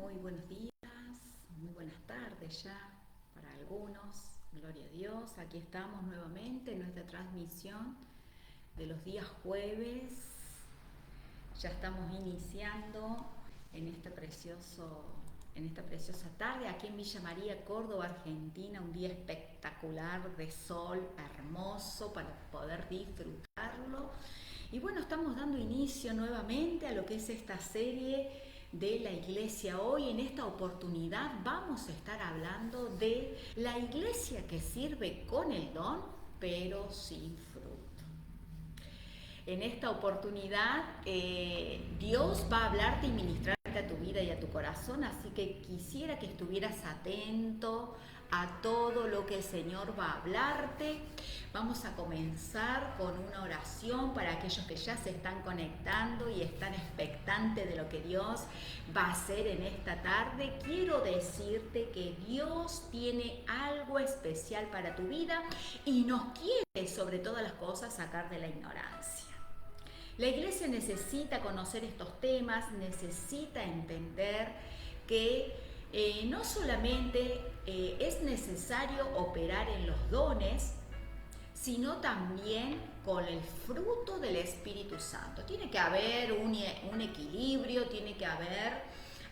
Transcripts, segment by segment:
Muy buenos días, muy buenas tardes ya para algunos. Gloria a Dios, aquí estamos nuevamente en nuestra transmisión de los días jueves. Ya estamos iniciando en en esta preciosa tarde aquí en Villa María, Córdoba, Argentina. Un día espectacular de sol, hermoso para poder disfrutarlo. Y bueno, estamos dando inicio nuevamente a lo que es esta serie de la iglesia. Hoy en esta oportunidad vamos a estar hablando de la iglesia que sirve con el don pero sin fruto. En esta oportunidad Dios va a hablarte y ministrarte a tu vida y a tu corazón, así que quisiera que estuvieras atento a todo lo que el Señor va a hablarte. Vamos a comenzar con una oración para aquellos que ya se están conectando y están expectantes de lo que Dios va a hacer en esta tarde. Quiero decirte que Dios tiene algo especial para tu vida y nos quiere sobre todas las cosas sacar de la ignorancia. La iglesia necesita conocer estos temas, necesita entender que no solamente es necesario operar en los dones, sino también con el fruto del Espíritu Santo. Tiene que haber un equilibrio, tiene que haber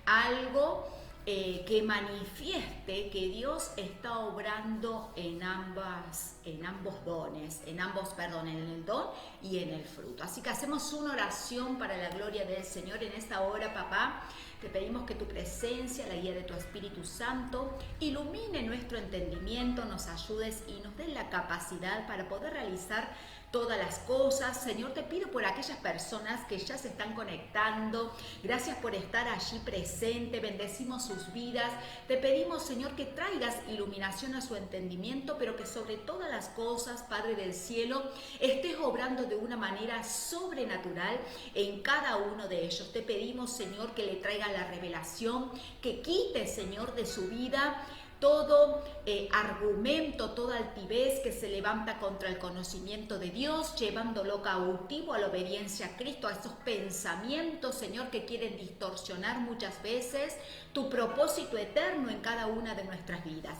algo que manifieste que Dios está obrando en ambos dones, en el don y en el fruto. Así que hacemos una oración para la gloria del Señor en esta hora, papá. Te pedimos que tu presencia, la guía de tu Espíritu Santo, ilumine nuestro entendimiento, nos ayudes y nos des la capacidad para poder realizar todas las cosas. Señor, te pido por aquellas personas que ya se están conectando. Gracias por estar allí presente. Bendecimos sus vidas. Te pedimos, Señor, que traigas iluminación a su entendimiento, pero que sobre todas las cosas, Padre del cielo, estés obrando de una manera sobrenatural en cada uno de ellos. Te pedimos, Señor, que le traiga la revelación, que quite, Señor, de su vida todo argumento, toda altivez que se levanta contra el conocimiento de Dios, llevándolo cautivo a la obediencia a Cristo, a esos pensamientos, Señor, que quieren distorsionar muchas veces tu propósito eterno en cada una de nuestras vidas.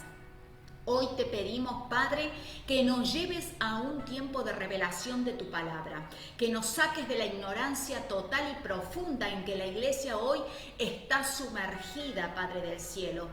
Hoy te pedimos, Padre, que nos lleves a un tiempo de revelación de tu palabra, que nos saques de la ignorancia total y profunda en que la iglesia hoy está sumergida, Padre del cielo,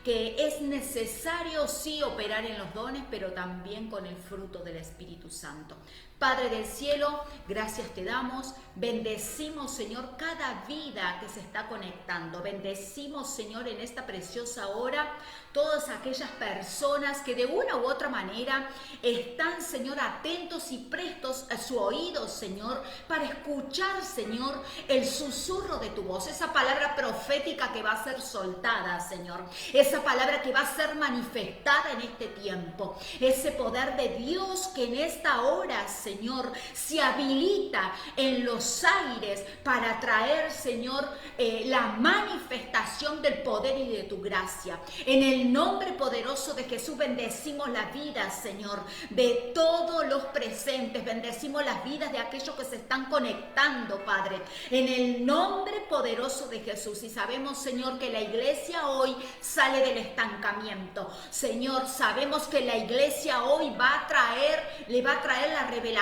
que es necesario sí operar en los dones, pero también con el fruto del Espíritu Santo. Padre del cielo, gracias te damos, bendecimos, Señor, cada vida que se está conectando, bendecimos, Señor, en esta preciosa hora, todas aquellas personas que de una u otra manera están, Señor, atentos y prestos a su oído, Señor, para escuchar, Señor, el susurro de tu voz, esa palabra profética que va a ser soltada, Señor, esa palabra que va a ser manifestada en este tiempo, ese poder de Dios que en esta hora, Señor, se habilita en los aires para traer, Señor, la manifestación del poder y de tu gracia. En el nombre poderoso de Jesús bendecimos la vida, Señor, de todos los presentes. Bendecimos las vidas de aquellos que se están conectando, Padre. En el nombre poderoso de Jesús. Y sabemos, Señor, que la iglesia hoy sale del estancamiento. Señor, sabemos que la iglesia hoy le va a traer la revelación.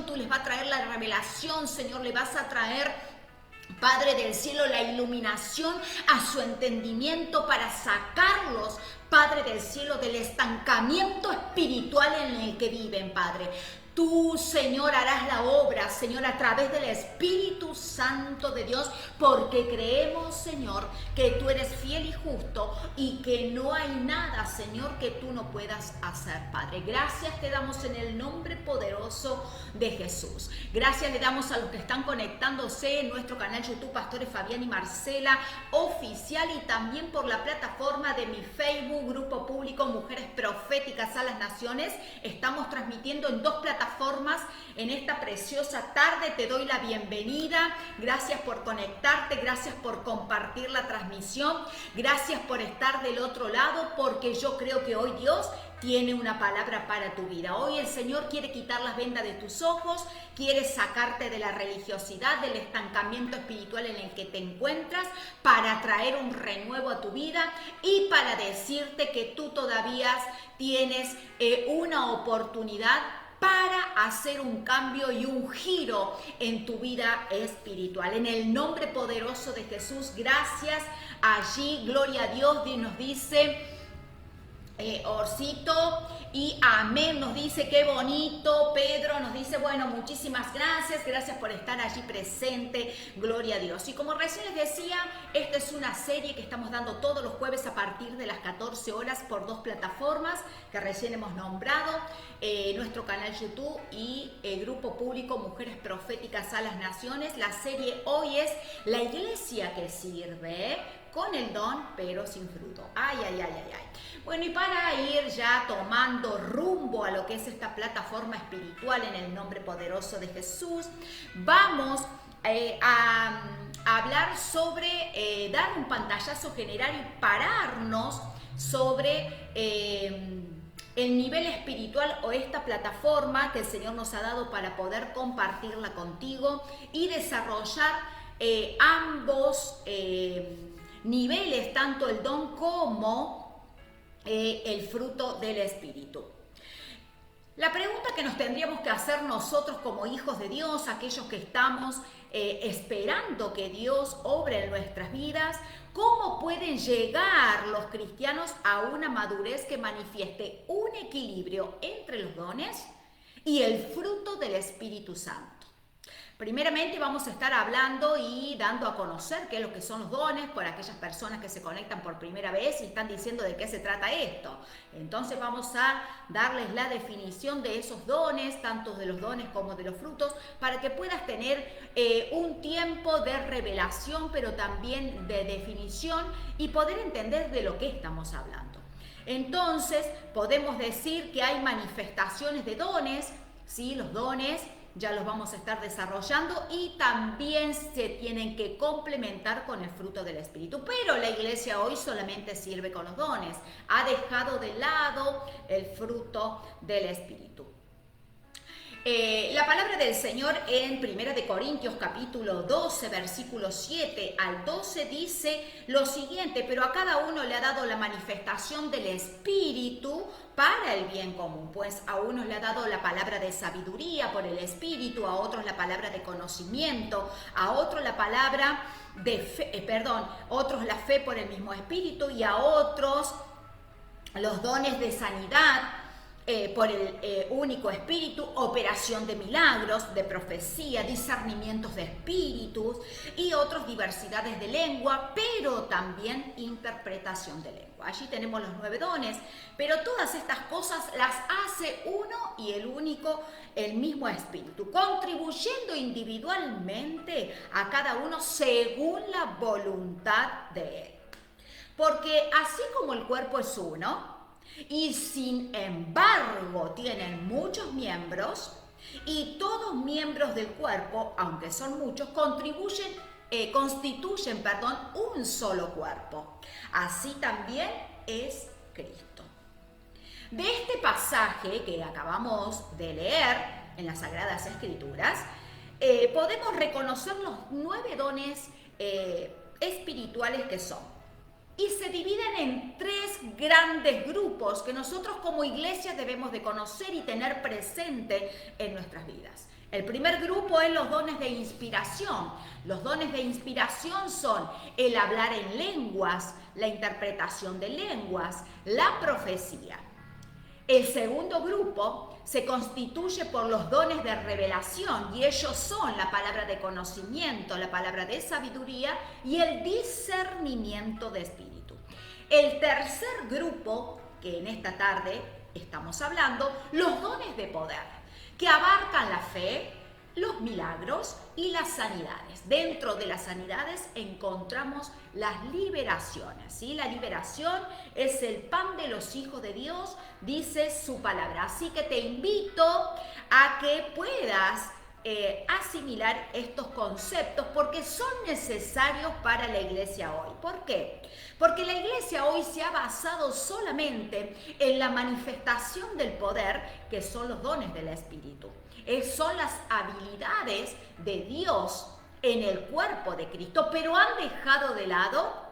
Tú les vas a traer la revelación, Señor. Le vas a traer, Padre del cielo, la iluminación a su entendimiento para sacarlos, Padre del cielo, del estancamiento espiritual en el que viven, Padre. Tú, Señor, harás la obra, Señor, a través del Espíritu Santo de Dios, porque creemos, Señor, que tú eres fiel y justo y que no hay nada, Señor, que tú no puedas hacer, Padre. Gracias te damos en el nombre poderoso de Jesús. Gracias le damos a los que están conectándose en nuestro canal YouTube, Pastores Fabián y Marcela Oficial, y también por la plataforma de mi Facebook, Grupo Público Mujeres Proféticas a las Naciones. Estamos transmitiendo en dos plataformas en esta preciosa tarde. Te doy la bienvenida. Gracias por conectarte, gracias por compartir la transmisión, gracias por estar del otro lado, porque yo creo que hoy Dios tiene una palabra para tu vida. Hoy el Señor quiere quitar las vendas de tus ojos, quiere sacarte de la religiosidad, del estancamiento espiritual en el que te encuentras, para traer un renuevo a tu vida y para decirte que tú todavía tienes una oportunidad para hacer un cambio y un giro en tu vida espiritual. En el nombre poderoso de Jesús, gracias. Allí, gloria a Dios, nos dice Orcito, y amén, nos dice, qué bonito. Pedro nos dice, bueno, muchísimas gracias, gracias por estar allí presente, gloria a Dios. Y como recién les decía, esta es una serie que estamos dando todos los jueves a partir de las 14 horas por 2 plataformas que recién hemos nombrado, nuestro canal YouTube y el grupo público Mujeres Proféticas a las Naciones. La serie hoy es La Iglesia que Sirve, con el don pero sin fruto. Ay, ay, ay, ay, ay. Bueno, y para ir ya tomando rumbo a lo que es esta plataforma espiritual en el nombre poderoso de Jesús, vamos a hablar sobre, dar un pantallazo general y pararnos sobre el nivel espiritual o esta plataforma que el Señor nos ha dado para poder compartirla contigo y desarrollar ambos niveles, tanto el don como el fruto del Espíritu. La pregunta que nos tendríamos que hacer nosotros como hijos de Dios, aquellos que estamos esperando que Dios obre en nuestras vidas, ¿cómo pueden llegar los cristianos a una madurez que manifieste un equilibrio entre los dones y el fruto del Espíritu Santo? Primeramente vamos a estar hablando y dando a conocer qué es lo que son los dones por aquellas personas que se conectan por primera vez y están diciendo de qué se trata esto. Entonces vamos a darles la definición de esos dones, tanto de los dones como de los frutos, para que puedas tener un tiempo de revelación, pero también de definición y poder entender de lo que estamos hablando. Entonces podemos decir que hay manifestaciones de dones, ¿sí? Los dones ya los vamos a estar desarrollando y también se tienen que complementar con el fruto del Espíritu. Pero la iglesia hoy solamente sirve con los dones. Ha dejado de lado el fruto del Espíritu. La palabra del Señor en 1 Corintios capítulo 12, versículo 7 al 12 dice lo siguiente: pero a cada uno le ha dado la manifestación del Espíritu para el bien común, pues a unos le ha dado la palabra de sabiduría por el Espíritu, a otros la palabra de conocimiento, a otros la palabra de fe, otros la fe por el mismo Espíritu, y a otros los dones de sanidad por el único Espíritu, operación de milagros, de profecía, discernimientos de espíritus y otras diversidades de lengua, pero también interpretación de lengua. Allí tenemos los 9 dones, pero todas estas cosas las hace uno y el único, el mismo Espíritu, contribuyendo individualmente a cada uno según la voluntad de Él. Porque así como el cuerpo es uno, y sin embargo tienen muchos miembros, y todos miembros del cuerpo, aunque son muchos, constituyen un solo cuerpo. Así también es Cristo. De este pasaje que acabamos de leer en las Sagradas Escrituras, podemos reconocer los 9 dones espirituales que son. Y se dividen en 3 grandes grupos que nosotros como iglesia debemos de conocer y tener presente en nuestras vidas. El primer grupo es los dones de inspiración. Los dones de inspiración son el hablar en lenguas, la interpretación de lenguas, la profecía. El segundo grupo se constituye por los dones de revelación, y ellos son la palabra de conocimiento, la palabra de sabiduría y el discernimiento de espíritu. El tercer grupo, que en esta tarde estamos hablando, los dones de poder, que abarcan la fe, los milagros y las sanidades. Dentro de las sanidades encontramos las liberaciones, ¿sí? La liberación es el pan de los hijos de Dios, dice su palabra. Así que te invito a que puedas asimilar estos conceptos porque son necesarios para la iglesia hoy. ¿Por qué? Porque la iglesia hoy se ha basado solamente en la manifestación del poder, que son los dones del Espíritu. Son las habilidades de Dios en el cuerpo de Cristo, pero han dejado de lado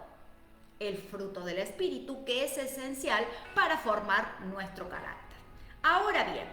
el fruto del Espíritu, que es esencial para formar nuestro carácter. Ahora bien,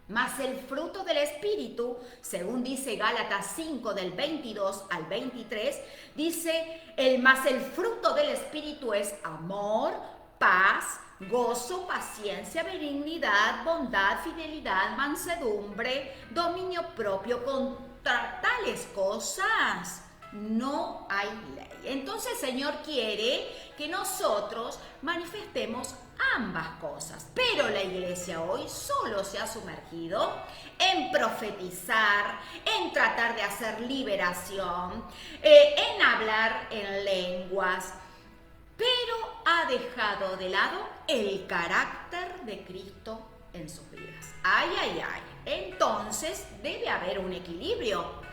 mas el fruto del Espíritu, según dice Gálatas 5 del 22 al 23, dice, mas el fruto del Espíritu es amor, paz, gozo, paciencia, benignidad, bondad, fidelidad, mansedumbre, dominio propio. Contra tales cosas no hay ley. Entonces el Señor quiere que nosotros manifestemos ambas cosas, pero la iglesia hoy solo se ha sumergido en profetizar, en tratar de hacer liberación, en hablar en lenguas, pero ha dejado de lado el carácter de Cristo en sus vidas. Ay, ay, ay. Entonces debe haber un equilibrio.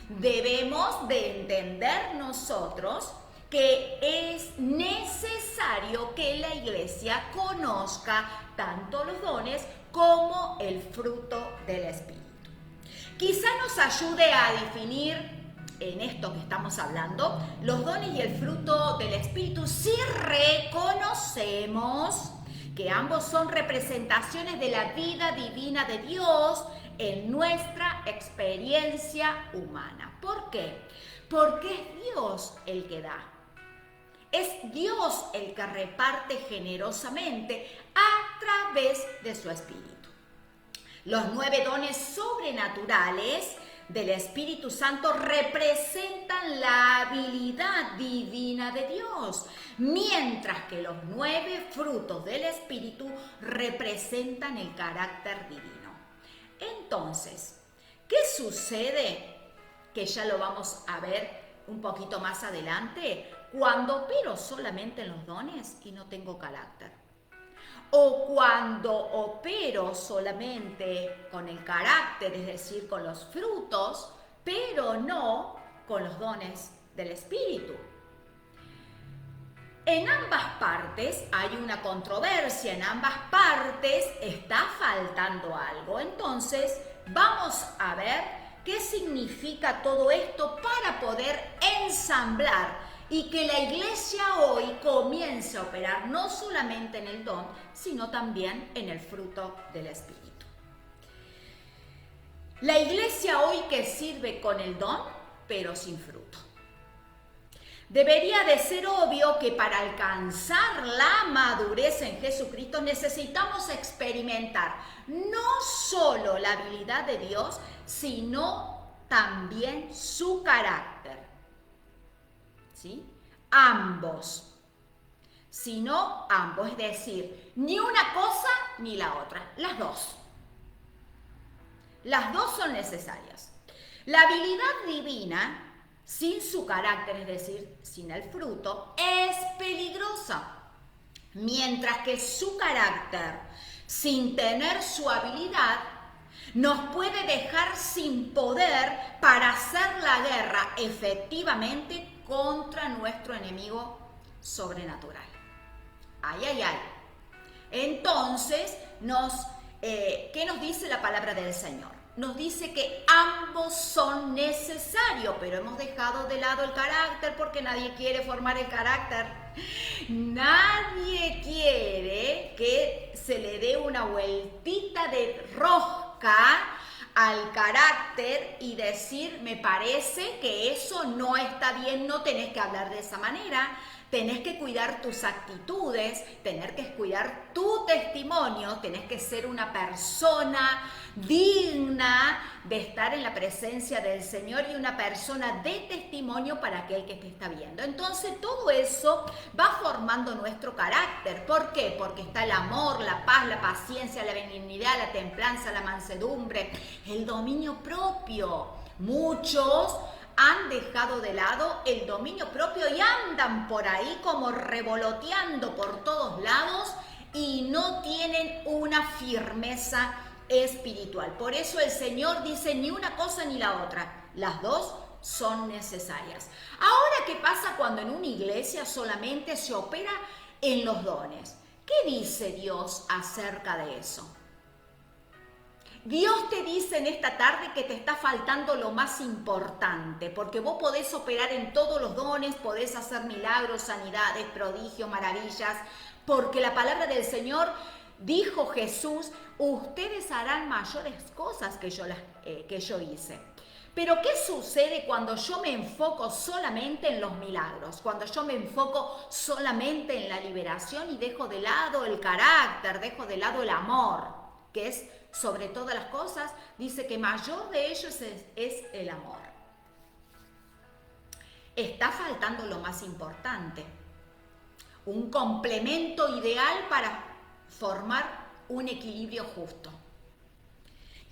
Debemos de entender nosotros que es necesario que la iglesia conozca tanto los dones como el fruto del Espíritu. Quizá nos ayude a definir en esto que estamos hablando los dones y el fruto del Espíritu si reconocemos que ambos son representaciones de la vida divina de Dios en nuestra experiencia humana. ¿Por qué? Porque es Dios el que da. Es Dios el que reparte generosamente a través de su Espíritu. Los 9 dones sobrenaturales del Espíritu Santo representan la habilidad divina de Dios, mientras que los 9 frutos del Espíritu representan el carácter divino. Entonces, ¿qué sucede? Que ya lo vamos a ver un poquito más adelante, cuando opero solamente en los dones y no tengo carácter. O cuando opero solamente con el carácter, es decir, con los frutos, pero no con los dones del Espíritu. En ambas partes hay una controversia, en ambas partes está faltando algo. Entonces, vamos a ver qué significa todo esto para poder ensamblar y que la iglesia hoy comience a operar no solamente en el don, sino también en el fruto del Espíritu. La iglesia hoy que sirve con el don, pero sin fruto. Debería de ser obvio que para alcanzar la madurez en Jesucristo necesitamos experimentar no solo la habilidad de Dios, sino también su carácter. ¿Sí? Ambos. Sino ambos, es decir, ni una cosa ni la otra, las dos. Las dos son necesarias. La habilidad divina, sin su carácter, es decir, sin el fruto, es peligrosa. Mientras que su carácter, sin tener su habilidad, nos puede dejar sin poder para hacer la guerra efectivamente contra nuestro enemigo sobrenatural. Ay, ay, ay. Entonces, ¿qué nos dice la palabra del Señor? Nos dice que ambos son necesarios, pero hemos dejado de lado el carácter porque nadie quiere formar el carácter. Nadie quiere que se le dé una vueltita de rosca al carácter y decir, me parece que eso no está bien, no tenés que hablar de esa manera. Tenés que cuidar tus actitudes, tenés que cuidar tu testimonio, tenés que ser una persona digna de estar en la presencia del Señor y una persona de testimonio para aquel que te está viendo. Entonces todo eso va formando nuestro carácter. ¿Por qué? Porque está el amor, la paz, la paciencia, la benignidad, la templanza, la mansedumbre, el dominio propio. Muchos han dejado de lado el dominio propio y andan por ahí como revoloteando por todos lados y no tienen una firmeza espiritual. Por eso el Señor dice ni una cosa ni la otra. Las dos son necesarias. Ahora, ¿qué pasa cuando en una iglesia solamente se opera en los dones? ¿Qué dice Dios acerca de eso? Dios te dice en esta tarde que te está faltando lo más importante, porque vos podés operar en todos los dones, podés hacer milagros, sanidades, prodigios, maravillas, porque la palabra del Señor, dijo Jesús, ustedes harán mayores cosas que yo hice. Pero ¿qué sucede cuando yo me enfoco solamente en los milagros? Cuando yo me enfoco solamente en la liberación y dejo de lado el carácter, dejo de lado el amor, que es sobre todas las cosas, dice que mayor de ellos es el amor. Está faltando lo más importante, un complemento ideal para formar un equilibrio justo.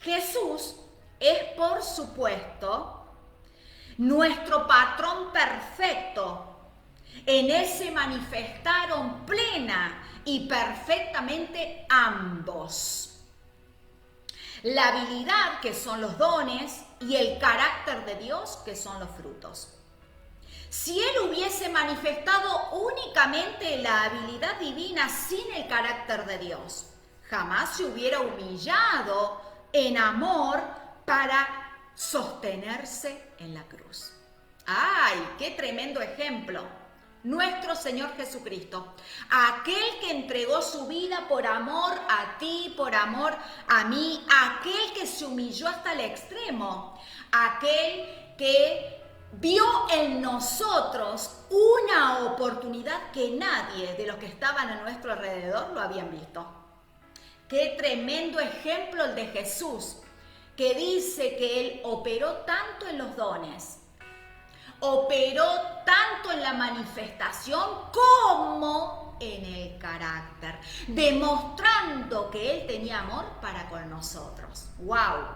Jesús es, por supuesto, nuestro patrón perfecto. En él se manifestaron plena y perfectamente ambos. La habilidad, que son los dones, y el carácter de Dios, que son los frutos. Si él hubiese manifestado únicamente la habilidad divina sin el carácter de Dios, jamás se hubiera humillado en amor para sostenerse en la cruz. ¡Ay, qué tremendo ejemplo! Nuestro Señor Jesucristo, aquel que entregó su vida por amor a ti, por amor a mí, aquel que se humilló hasta el extremo, aquel que vio en nosotros una oportunidad que nadie de los que estaban a nuestro alrededor lo habían visto. Qué tremendo ejemplo el de Jesús, que dice que él operó tanto en los dones, operó tanto en la manifestación como en el carácter, demostrando que él tenía amor para con nosotros. ¡Wow!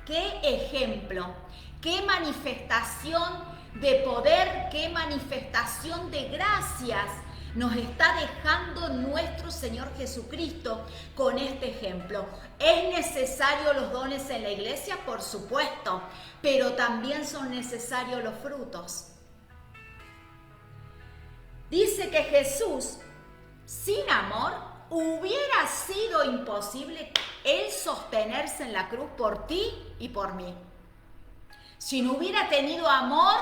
¡Qué ejemplo! ¡Qué manifestación de poder! ¡Qué manifestación de gracias nos está dejando nuestro Señor Jesucristo con este ejemplo! ¿Es necesario los dones en la iglesia? Por supuesto, pero también son necesarios los frutos. Dice que Jesús, sin amor, hubiera sido imposible él sostenerse en la cruz por ti y por mí. Si no hubiera tenido amor,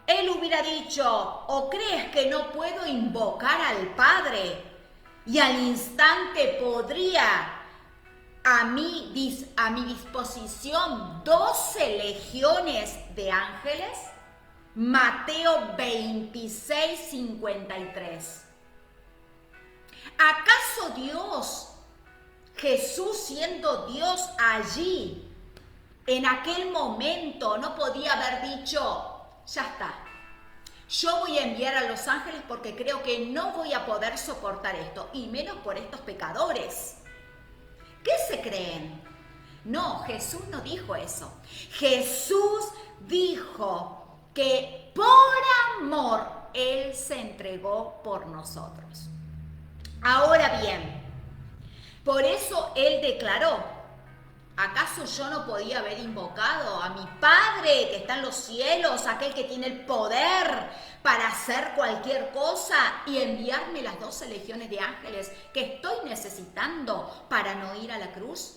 él hubiera dicho, ¿o crees que no puedo invocar al Padre y al instante podría a mi disposición 12 legiones de ángeles? Mateo 26, 53. ¿Acaso Dios, Jesús siendo Dios allí, en aquel momento no podía haber dicho, ya está, yo voy a enviar a los ángeles porque creo que no voy a poder soportar esto, y menos por estos pecadores? ¿Qué se creen? No, Jesús no dijo eso. Jesús dijo que por amor él se entregó por nosotros. Ahora bien, por eso él declaró, ¿acaso yo no podía haber invocado a mi Padre que está en los cielos, aquel que tiene el poder para hacer cualquier cosa y enviarme las 12 legiones de ángeles que estoy necesitando para no ir a la cruz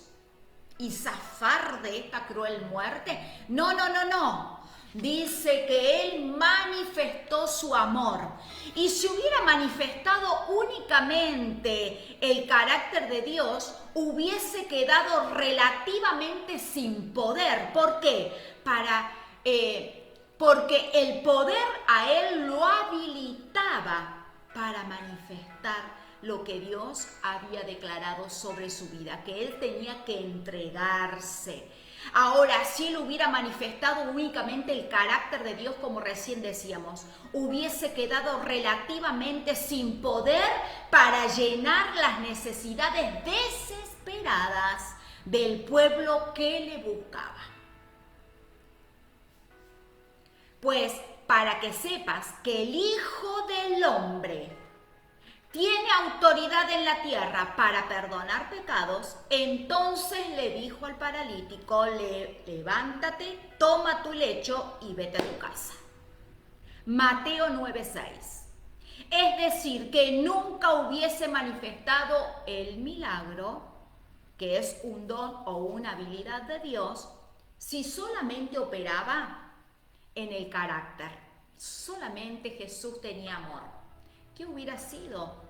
y zafar de esta cruel muerte? No, no, no, no. Dice que él manifestó su amor. Y si hubiera manifestado únicamente el carácter de Dios, hubiese quedado relativamente sin poder. ¿Por qué? Porque el poder a él lo habilitaba para manifestar lo que Dios había declarado sobre su vida, que él tenía que entregarse. Ahora, si él hubiera manifestado únicamente el carácter de Dios, como recién decíamos, hubiese quedado relativamente sin poder para llenar las necesidades desesperadas del pueblo que le buscaba. Pues para que sepas que el Hijo del Hombre tiene autoridad en la tierra para perdonar pecados, entonces le dijo al paralítico, levántate, toma tu lecho y vete a tu casa. Mateo 9:6. Es decir, que nunca hubiese manifestado el milagro, que es un don o una habilidad de Dios, si solamente operaba en el carácter. Solamente Jesús tenía amor. ¿Qué hubiera sido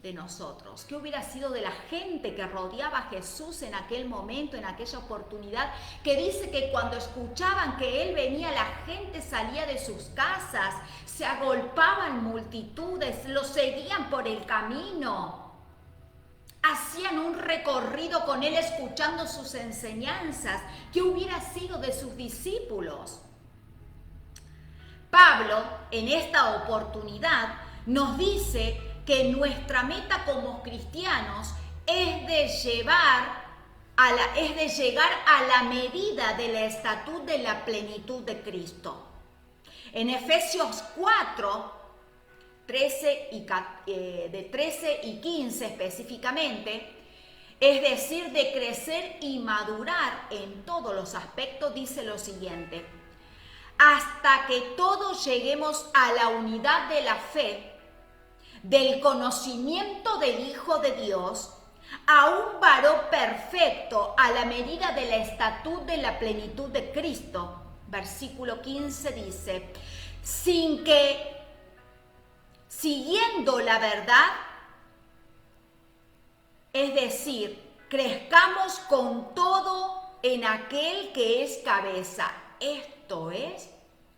de nosotros? ¿Qué hubiera sido de la gente que rodeaba a Jesús en aquel momento, en aquella oportunidad? Que dice que cuando escuchaban que Él venía, la gente salía de sus casas, se agolpaban multitudes, lo seguían por el camino, hacían un recorrido con Él escuchando sus enseñanzas. ¿Qué hubiera sido de sus discípulos? Pablo, en esta oportunidad, nos dice que nuestra meta como cristianos es de llegar a la medida de la estatura de la plenitud de Cristo. En Efesios 4, de 13 y 15 específicamente, es decir, de crecer y madurar en todos los aspectos, dice lo siguiente: hasta que todos lleguemos a la unidad de la fe, del conocimiento del Hijo de Dios, a un varón perfecto, a la medida de la estatura de la plenitud de Cristo. Versículo 15 dice, sin que, siguiendo la verdad, es decir, crezcamos con todo en aquel que es cabeza, esto es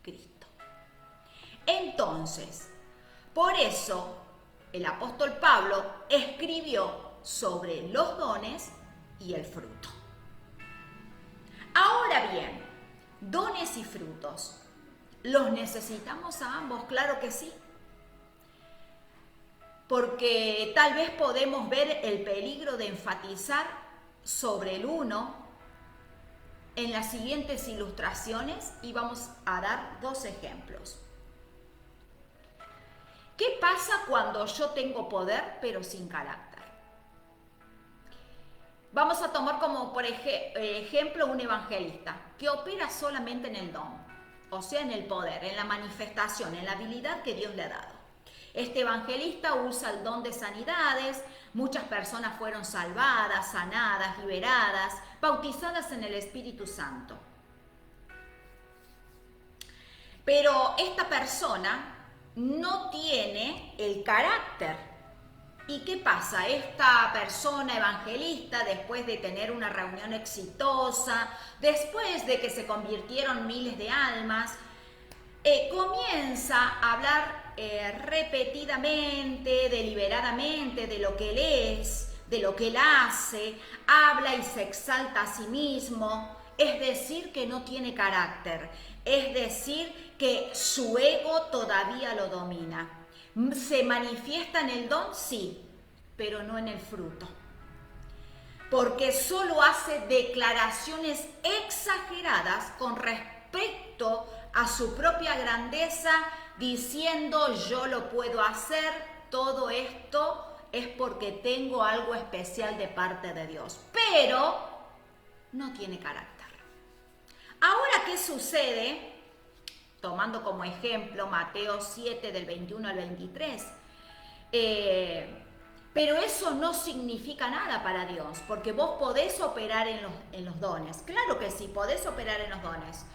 Cristo. Entonces, por eso, el apóstol Pablo escribió sobre los dones y el fruto. Ahora bien, dones y frutos, ¿los necesitamos a ambos? Claro que sí. Porque tal vez podemos ver el peligro de enfatizar sobre el uno en las siguientes ilustraciones y vamos a dar dos ejemplos. ¿Qué pasa cuando yo tengo poder pero sin carácter? Vamos a tomar como por ejemplo un evangelista que opera solamente en el don, o sea, en el poder, en la manifestación, en la habilidad que Dios le ha dado. Este evangelista usa el don de sanidades, muchas personas fueron salvadas, sanadas, liberadas, bautizadas en el Espíritu Santo. Pero esta persona no tiene el carácter. ¿Y qué pasa? Esta persona evangelista, después de tener una reunión exitosa, después de que se convirtieron miles de almas, comienza a hablar repetidamente, deliberadamente de lo que él es, de lo que él hace, habla y se exalta a sí mismo, es decir, que no tiene carácter, es decir, que su ego todavía lo domina. ¿Se manifiesta en el don? Sí, pero no en el fruto. Porque solo hace declaraciones exageradas con respecto a su propia grandeza, diciendo yo lo puedo hacer, todo esto es porque tengo algo especial de parte de Dios, pero no tiene carácter. Ahora, ¿qué sucede? Tomando como ejemplo Mateo 7 del 21 al 23, pero eso no significa nada para Dios, porque vos podés operar en los dones, claro que sí, podés operar en los dones,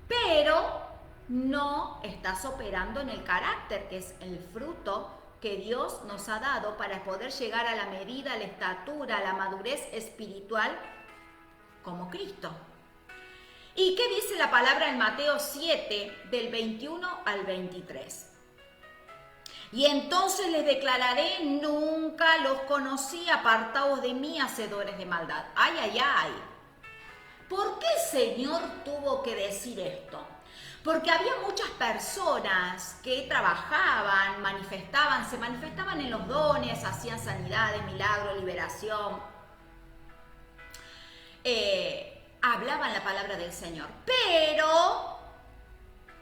pero no estás operando en el carácter, que es el fruto que Dios nos ha dado para poder llegar a la medida, a la estatura, a la madurez espiritual como Cristo. ¿Y qué dice la palabra en Mateo 7, del 21 al 23? Y entonces les declararé, nunca los conocí, apartados de mí, hacedores de maldad. ¡Ay, ay, ay! ¿Por qué el Señor tuvo que decir esto? Porque había muchas personas que trabajaban, se manifestaban en los dones, hacían sanidades, milagros, liberación. Hablaban la palabra del Señor, pero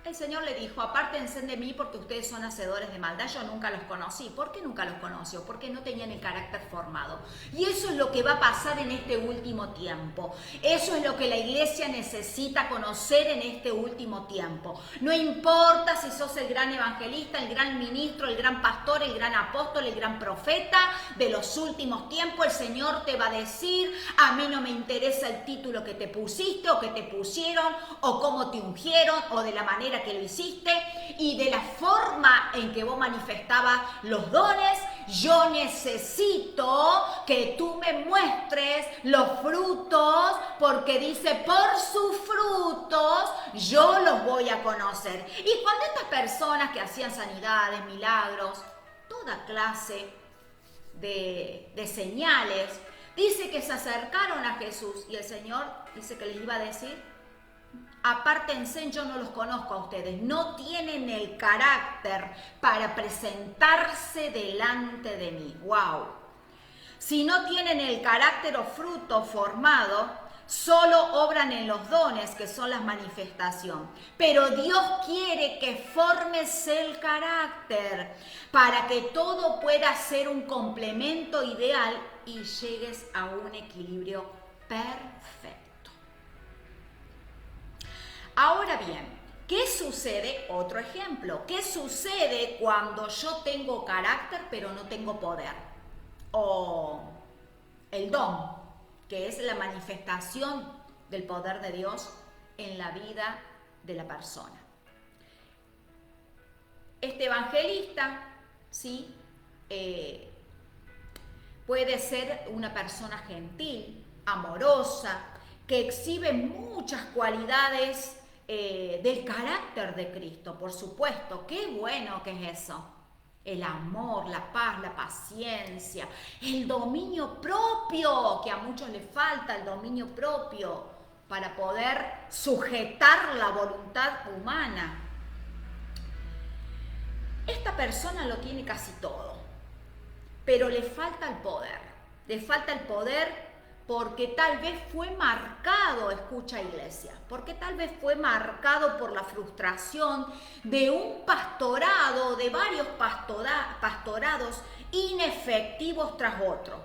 el Señor le dijo, apártense de mí porque ustedes son hacedores de maldad, yo nunca los conocí. ¿Por qué nunca los conoció? Porque no tenían el carácter formado. Y eso es lo que va a pasar en este último tiempo. Eso es lo que la iglesia necesita conocer en este último tiempo. No importa si sos el gran evangelista, el gran ministro, el gran pastor, el gran apóstol, el gran profeta de los últimos tiempos, el Señor te va a decir, a mí no me interesa el título que te pusiste o que te pusieron o cómo te ungieron o de la manera que lo hiciste y de la forma en que vos manifestabas los dones. Yo necesito que tú me muestres los frutos, porque dice, por sus frutos yo los voy a conocer. Y cuando estas personas que hacían sanidades, milagros, toda clase de señales, dice que se acercaron a Jesús y el Señor dice que les iba a decir, apártense, yo no los conozco a ustedes, no tienen el carácter para presentarse delante de mí. ¡Wow! Si no tienen el carácter o fruto formado, solo obran en los dones, que son las manifestaciones. Pero Dios quiere que formes el carácter para que todo pueda ser un complemento ideal y llegues a un equilibrio perfecto. Ahora bien, ¿qué sucede? Otro ejemplo. ¿Qué sucede cuando yo tengo carácter pero no tengo poder? O el don, que es la manifestación del poder de Dios en la vida de la persona. Este evangelista, ¿sí? Puede ser una persona gentil, amorosa, que exhibe muchas cualidades del carácter de Cristo, por supuesto. Qué bueno que es eso. El amor, la paz, la paciencia, el dominio propio, que a muchos les falta el dominio propio para poder sujetar la voluntad humana. Esta persona lo tiene casi todo, pero le falta el poder. Le falta el poder porque tal vez fue marcado, escucha iglesia, porque tal vez fue marcado por la frustración de un pastorado, de varios pastorados inefectivos tras otro,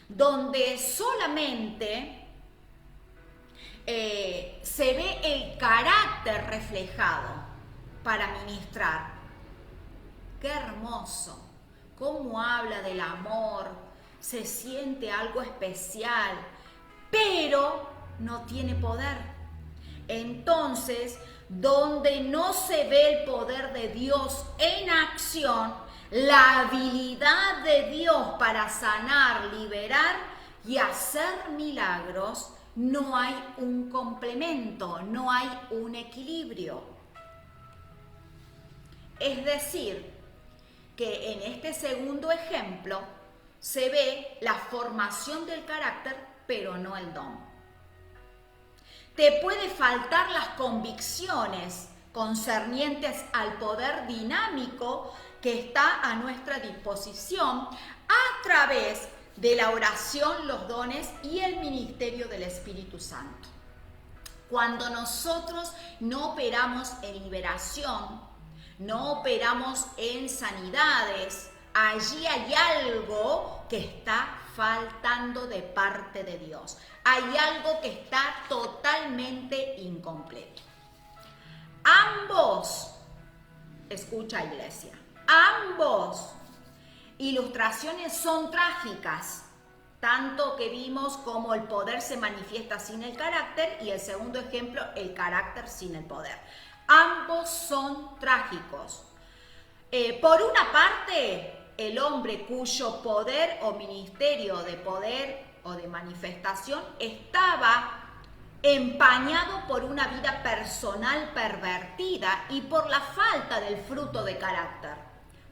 donde solamente se ve el carácter reflejado para ministrar. ¡Qué hermoso! Cómo habla del amor, se siente algo especial, pero no tiene poder. Entonces, donde no se ve el poder de Dios en acción, la habilidad de Dios para sanar, liberar y hacer milagros, no hay un complemento, no hay un equilibrio. Es decir, que en este segundo ejemplo se ve la formación del carácter, pero no el don. Te puede faltar las convicciones concernientes al poder dinámico que está a nuestra disposición a través de la oración, los dones y el ministerio del Espíritu Santo. Cuando nosotros no operamos en liberación, no operamos en sanidades, allí hay algo que está faltando de parte de Dios. Hay algo que está totalmente incompleto. Ambos, escucha iglesia, ambos ilustraciones son trágicas. Tanto que vimos como el poder se manifiesta sin el carácter y el segundo ejemplo, el carácter sin el poder. Ambos son trágicos. Por una parte, el hombre cuyo poder o ministerio de poder o de manifestación estaba empañado por una vida personal pervertida y por la falta del fruto de carácter.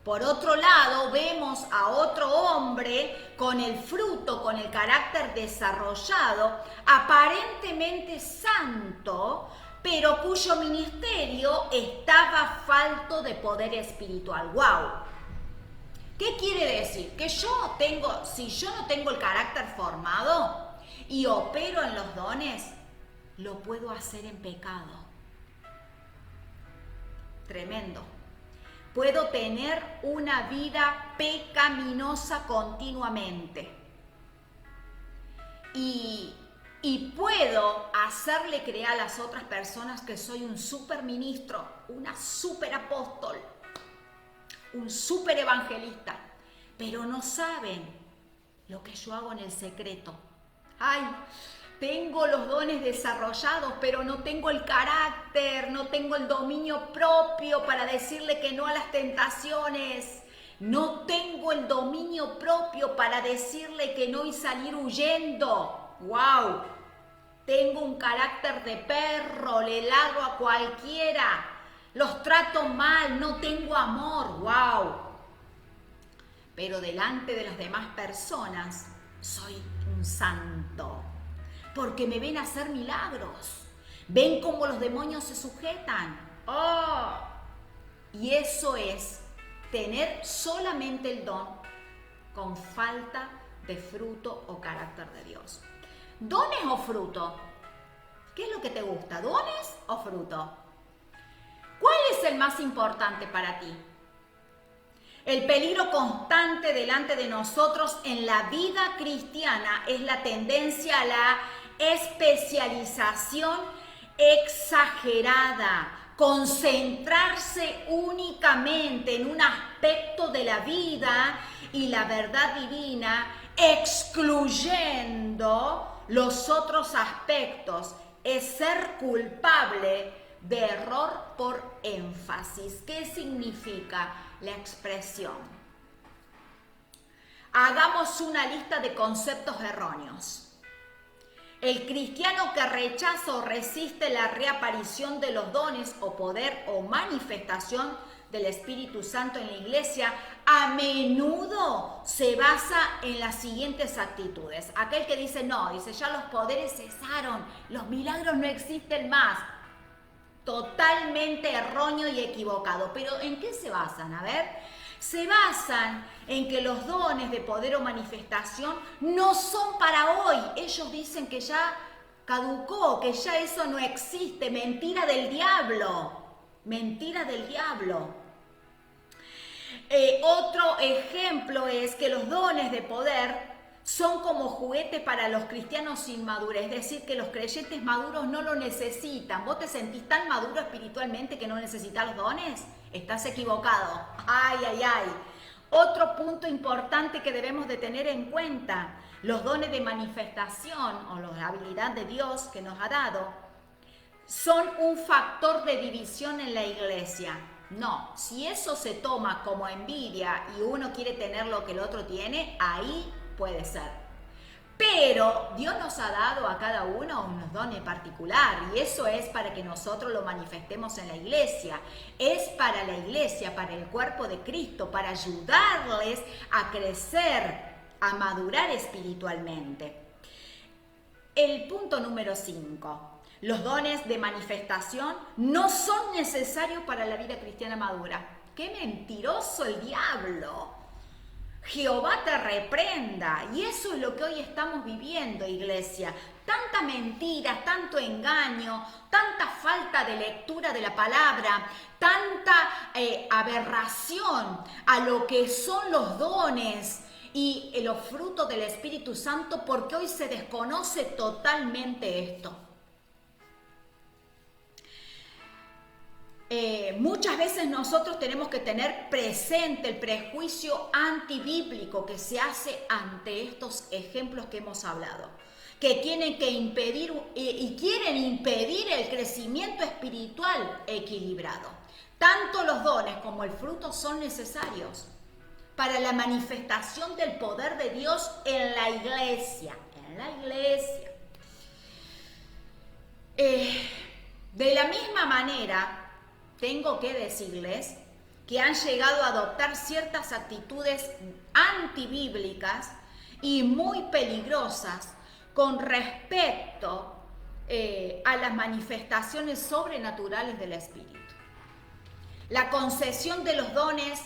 Por otro lado, vemos a otro hombre con el fruto, con el carácter desarrollado, aparentemente santo, pero cuyo ministerio estaba falto de poder espiritual. ¡Wow! ¿Qué quiere decir? Que si yo no tengo el carácter formado y opero en los dones, lo puedo hacer en pecado. Tremendo. Puedo tener una vida pecaminosa continuamente. Y puedo hacerle creer a las otras personas que soy un super ministro, una super apóstol, un super evangelista, pero no saben lo que yo hago en el secreto. Ay, tengo los dones desarrollados, pero no tengo el carácter, no tengo el dominio propio para decirle que no a las tentaciones. No tengo el dominio propio para decirle que no y salir huyendo. ¡Wow! Tengo un carácter de perro, le ladro a cualquiera, los trato mal, no tengo amor. ¡Wow! Pero delante de las demás personas soy un santo, porque me ven hacer milagros, ven cómo los demonios se sujetan. ¡Oh! Y eso es tener solamente el don con falta de fruto o carácter de Dios. ¿Dones o fruto? ¿Qué es lo que te gusta? ¿Dones o fruto? ¿Cuál es el más importante para ti? El peligro constante delante de nosotros en la vida cristiana es la tendencia a la especialización exagerada, concentrarse únicamente en un aspecto de la vida y la verdad divina, excluyendo los otros aspectos. Es ser culpable de error por énfasis. ¿Qué significa la expresión? Hagamos una lista de conceptos erróneos. El cristiano que rechaza o resiste la reaparición de los dones o poder o manifestación del Espíritu Santo en la iglesia a menudo se basa en las siguientes actitudes. Aquel que dice no, dice ya los poderes cesaron, los milagros no existen más. Totalmente erróneo y equivocado. ¿Pero en qué se basan? A ver, se basan en que los dones de poder o manifestación no son para hoy. Ellos dicen que ya caducó, que ya eso no existe. Mentira del diablo. Mentira del diablo. Otro ejemplo es que los dones de poder son como juguete para los cristianos inmaduros, es decir, que los creyentes maduros no lo necesitan. ¿Vos te sentís tan maduro espiritualmente que no necesitas los dones? Estás equivocado. ¡Ay, ay, ay! Otro punto importante que debemos de tener en cuenta, los dones de manifestación o la habilidad de Dios que nos ha dado, son un factor de división en la iglesia. No, si eso se toma como envidia y uno quiere tener lo que el otro tiene, ahí puede ser. Pero Dios nos ha dado a cada uno unos dones particular y eso es para que nosotros lo manifestemos en la iglesia. Es para la iglesia, para el cuerpo de Cristo, para ayudarles a crecer, a madurar espiritualmente. El punto número 5. Los dones de manifestación no son necesarios para la vida cristiana madura. ¡Qué mentiroso el diablo! Jehová te reprenda. Y eso es lo que hoy estamos viviendo, iglesia. Tanta mentira, tanto engaño, tanta falta de lectura de la palabra, tanta aberración a lo que son los dones y los frutos del Espíritu Santo, porque hoy se desconoce totalmente esto. Muchas veces nosotros tenemos que tener presente el prejuicio antibíblico que se hace ante estos ejemplos que hemos hablado, que tienen que impedir y quieren impedir el crecimiento espiritual equilibrado. Tanto los dones como el fruto son necesarios para la manifestación del poder de Dios en la iglesia. De la misma manera, tengo que decirles que han llegado a adoptar ciertas actitudes antibíblicas y muy peligrosas con respecto a las manifestaciones sobrenaturales del Espíritu. La concesión de los dones,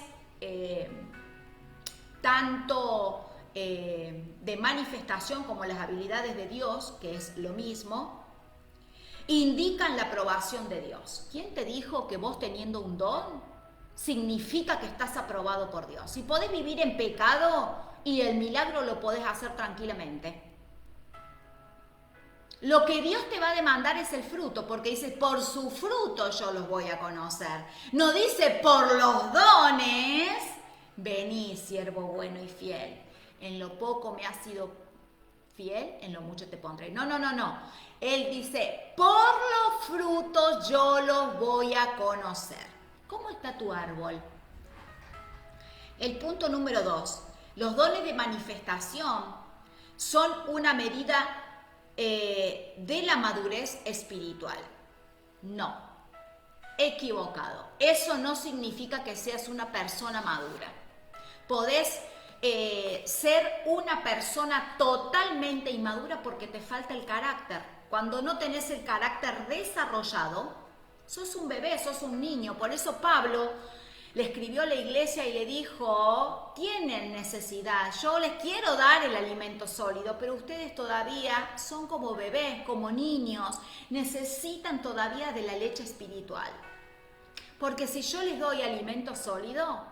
tanto de manifestación como las habilidades de Dios, que es lo mismo, indican la aprobación de Dios. ¿Quién te dijo que vos teniendo un don significa que estás aprobado por Dios? Si podés vivir en pecado y el milagro lo podés hacer tranquilamente. Lo que Dios te va a demandar es el fruto, porque dice, por su fruto yo los voy a conocer. No dice, por los dones, vení, siervo bueno y fiel. En lo poco me has sido fiel, en lo mucho te pondré. No. Él dice, por los frutos yo los voy a conocer. ¿Cómo está tu árbol? El punto número 2. Los dones de manifestación son una medida de la madurez espiritual. No, equivocado. Eso no significa que seas una persona madura. Podés ser una persona totalmente inmadura porque te falta el carácter. Cuando no tenés el carácter desarrollado, sos un bebé, sos un niño. Por eso Pablo le escribió a la iglesia y le dijo, tienen necesidad, yo les quiero dar el alimento sólido, pero ustedes todavía son como bebés, como niños, necesitan todavía de la leche espiritual. Porque si yo les doy alimento sólido,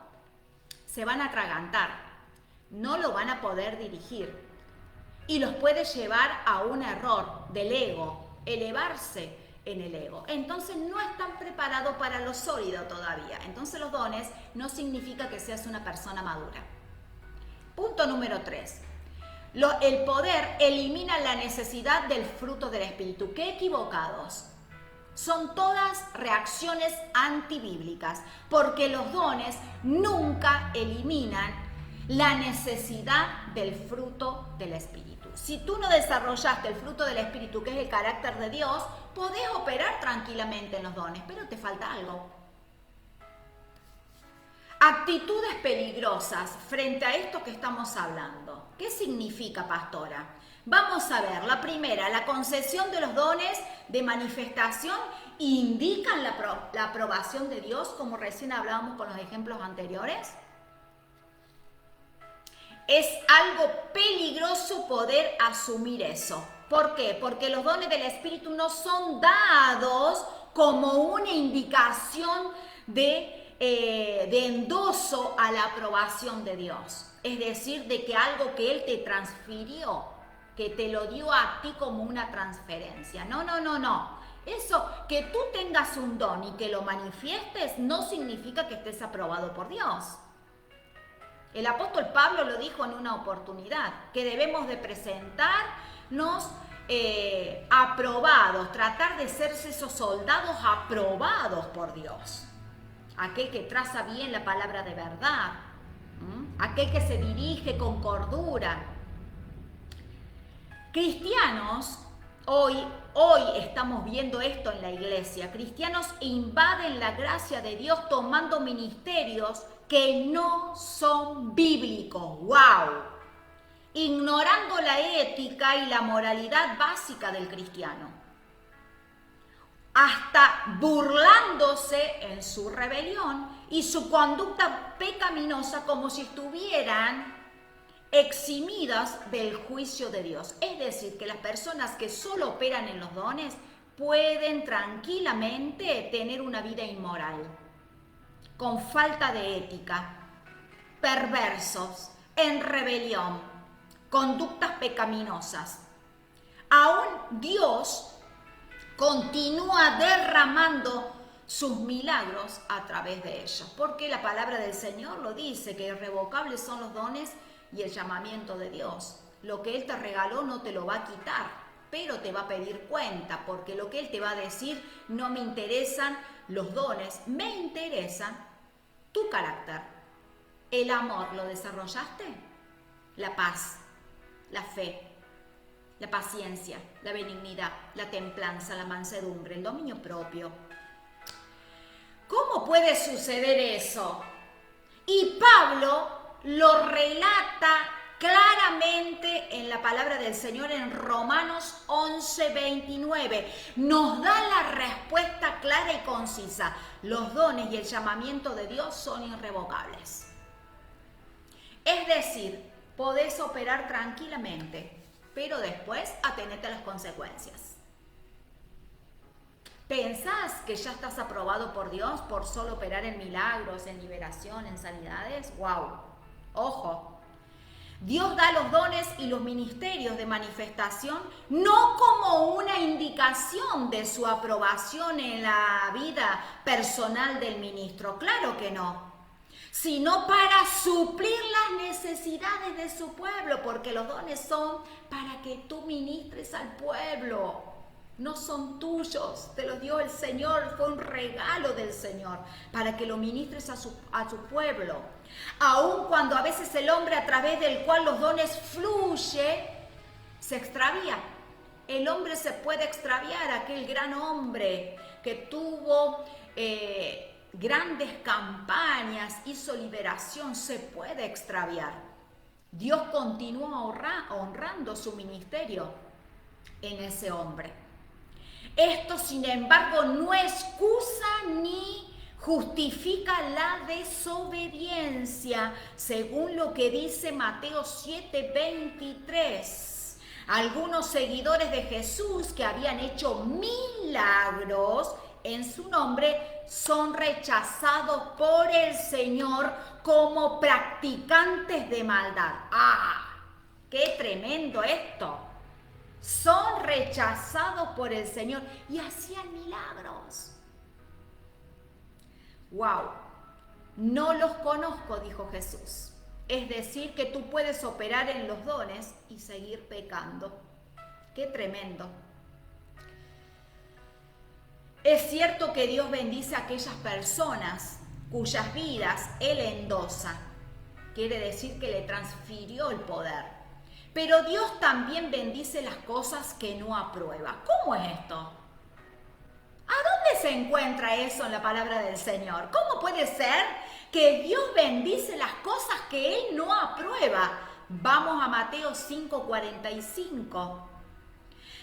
se van a atragantar, no lo van a poder dirigir y los puede llevar a un error del ego, elevarse en el ego. Entonces no están preparados para lo sólido todavía. Entonces los dones no significa que seas una persona madura. Punto número 3. El poder elimina la necesidad del fruto del Espíritu. ¡Qué equivocados! Son todas reacciones antibíblicas, porque los dones nunca eliminan la necesidad del fruto del Espíritu. Si tú no desarrollaste el fruto del Espíritu, que es el carácter de Dios, podés operar tranquilamente en los dones, pero te falta algo. Actitudes peligrosas frente a esto que estamos hablando. ¿Qué significa, pastora? Vamos a ver, la primera, la concesión de los dones de manifestación indican la aprobación de Dios, como recién hablábamos con los ejemplos anteriores. Es algo peligroso poder asumir eso. ¿Por qué? Porque los dones del Espíritu no son dados como una indicación de endoso a la aprobación de Dios. Es decir, de que algo que Él te transfirió, que te lo dio a ti como una transferencia. No. Eso, que tú tengas un don y que lo manifiestes, no significa que estés aprobado por Dios. El apóstol Pablo lo dijo en una oportunidad, que debemos de presentarnos aprobados, tratar de ser esos soldados aprobados por Dios. Aquel que traza bien la palabra de verdad, aquel que se dirige con cordura. Cristianos, hoy estamos viendo esto en la iglesia, cristianos invaden la gracia de Dios tomando ministerios que no son bíblicos, ¡wow! Ignorando la ética y la moralidad básica del cristiano, hasta burlándose en su rebelión y su conducta pecaminosa como si estuvieran eximidas del juicio de Dios. Es decir, que las personas que solo operan en los dones pueden tranquilamente tener una vida inmoral, con falta de ética, perversos, en rebelión, conductas pecaminosas. Aún Dios continúa derramando sus milagros a través de ellos, porque la palabra del Señor lo dice, que irrevocables son los dones y el llamamiento de Dios. Lo que Él te regaló no te lo va a quitar, pero te va a pedir cuenta, porque lo que Él te va a decir, no me interesan los dones, me interesa tu carácter. El amor, ¿lo desarrollaste? La paz, la fe, la paciencia, la benignidad, la templanza, la mansedumbre, el dominio propio. ¿Cómo puede suceder eso? Y Pablo lo relata claramente en la palabra del Señor en Romanos 11:29. Nos da la respuesta clara y concisa. Los dones y el llamamiento de Dios son irrevocables. Es decir, podés operar tranquilamente, pero después atenete a las consecuencias. ¿Pensás que ya estás aprobado por Dios por solo operar en milagros, en liberación, en sanidades? ¡Wow! Ojo. Dios da los dones y los ministerios de manifestación no como una indicación de su aprobación en la vida personal del ministro, claro que no, sino para suplir las necesidades de su pueblo, porque los dones son para que tú ministres al pueblo. No son tuyos, te los dio el Señor, fue un regalo del Señor para que lo ministres a su pueblo. Aun cuando a veces el hombre a través del cual los dones fluye, se extravía. El hombre se puede extraviar, aquel gran hombre que tuvo grandes campañas, hizo liberación, se puede extraviar. Dios continúa honrando su ministerio en ese hombre. Esto, sin embargo, no excusa ni justifica la desobediencia, según lo que dice Mateo 7:23. Algunos seguidores de Jesús que habían hecho milagros en su nombre son rechazados por el Señor como practicantes de maldad. ¡Ah! ¡Qué tremendo esto! Son rechazados por el Señor y hacían milagros. ¡Wow! No los conozco, dijo Jesús. Es decir, que tú puedes operar en los dones y seguir pecando. ¡Qué tremendo! Es cierto que Dios bendice a aquellas personas cuyas vidas Él endosa. Quiere decir que le transfirió el poder. Pero Dios también bendice las cosas que no aprueba. ¿Cómo es esto? ¿A dónde se encuentra eso en la palabra del Señor? ¿Cómo puede ser que Dios bendice las cosas que Él no aprueba? Vamos a Mateo 5:45.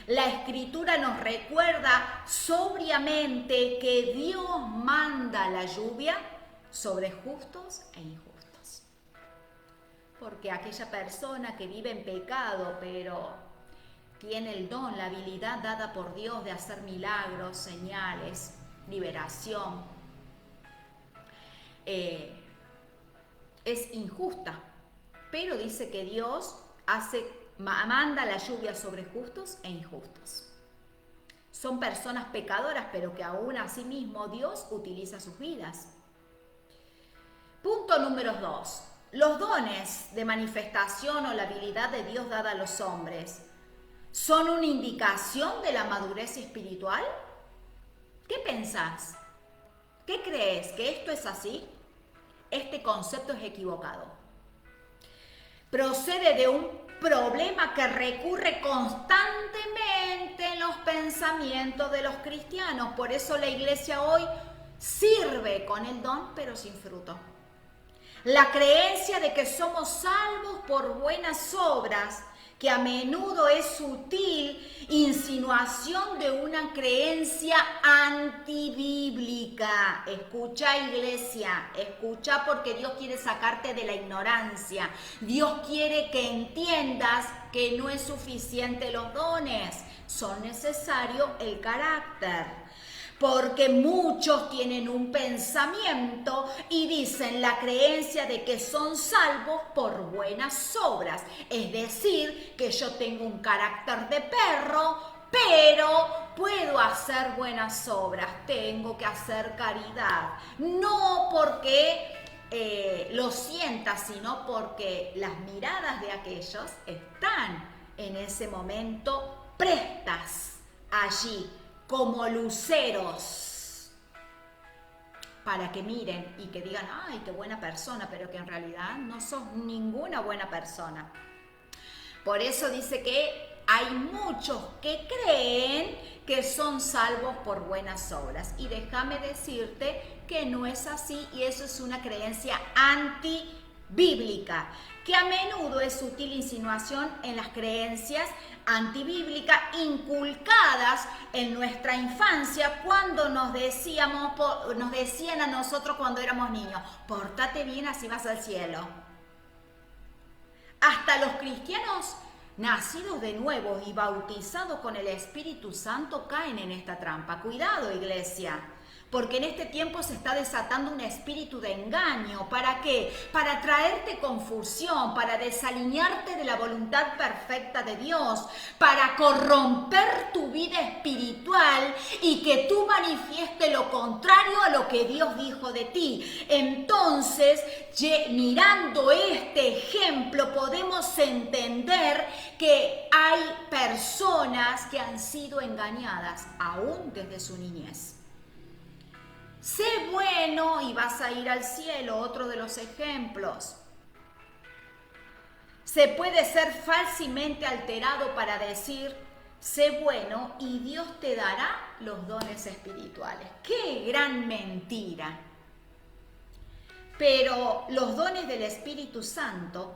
La Escritura nos recuerda sobriamente que Dios manda la lluvia sobre justos e injustos. Porque aquella persona que vive en pecado, pero tiene el don, la habilidad dada por Dios de hacer milagros, señales, liberación, es injusta. Pero dice que Dios manda la lluvia sobre justos e injustos. Son personas pecadoras, pero que aún así mismo Dios utiliza sus vidas. Punto número 2. Los dones de manifestación o la habilidad de Dios dada a los hombres son una indicación de la madurez espiritual. ¿Qué pensás? ¿Qué crees? ¿Que esto es así? Este concepto es equivocado. Procede de un problema que recurre constantemente en los pensamientos de los cristianos. Por eso la iglesia hoy sirve con el don, pero sin fruto. La creencia de que somos salvos por buenas obras, que a menudo es sutil insinuación de una creencia antibíblica. Escucha, iglesia, escucha, porque Dios quiere sacarte de la ignorancia. Dios quiere que entiendas que no es suficiente los dones, son necesarios el carácter. Porque muchos tienen un pensamiento y dicen la creencia de que son salvos por buenas obras. Es decir, que yo tengo un carácter de perro, pero puedo hacer buenas obras, tengo que hacer caridad. No porque lo sienta, sino porque las miradas de aquellos están en ese momento prestas allí, como luceros, para que miren y que digan, ay, qué buena persona, pero que en realidad no sos ninguna buena persona. Por eso dice que hay muchos que creen que son salvos por buenas obras. Y déjame decirte que no es así, y eso es una creencia antibíblica, que a menudo es sutil insinuación en las creencias antibíblicas inculcadas en nuestra infancia, cuando nos decían a nosotros cuando éramos niños, pórtate bien, así vas al cielo. Hasta los cristianos nacidos de nuevo y bautizados con el Espíritu Santo caen en esta trampa. Cuidado, iglesia, porque en este tiempo se está desatando un espíritu de engaño. ¿Para qué? Para traerte confusión, para desalinearte de la voluntad perfecta de Dios, para corromper tu vida espiritual y que tú manifiestes lo contrario a lo que Dios dijo de ti. Entonces, mirando este ejemplo, podemos entender que hay personas que han sido engañadas aún desde su niñez. Sé bueno y vas a ir al cielo, otro de los ejemplos. Se puede ser falsamente alterado para decir, sé bueno y Dios te dará los dones espirituales. ¡Qué gran mentira! Pero los dones del Espíritu Santo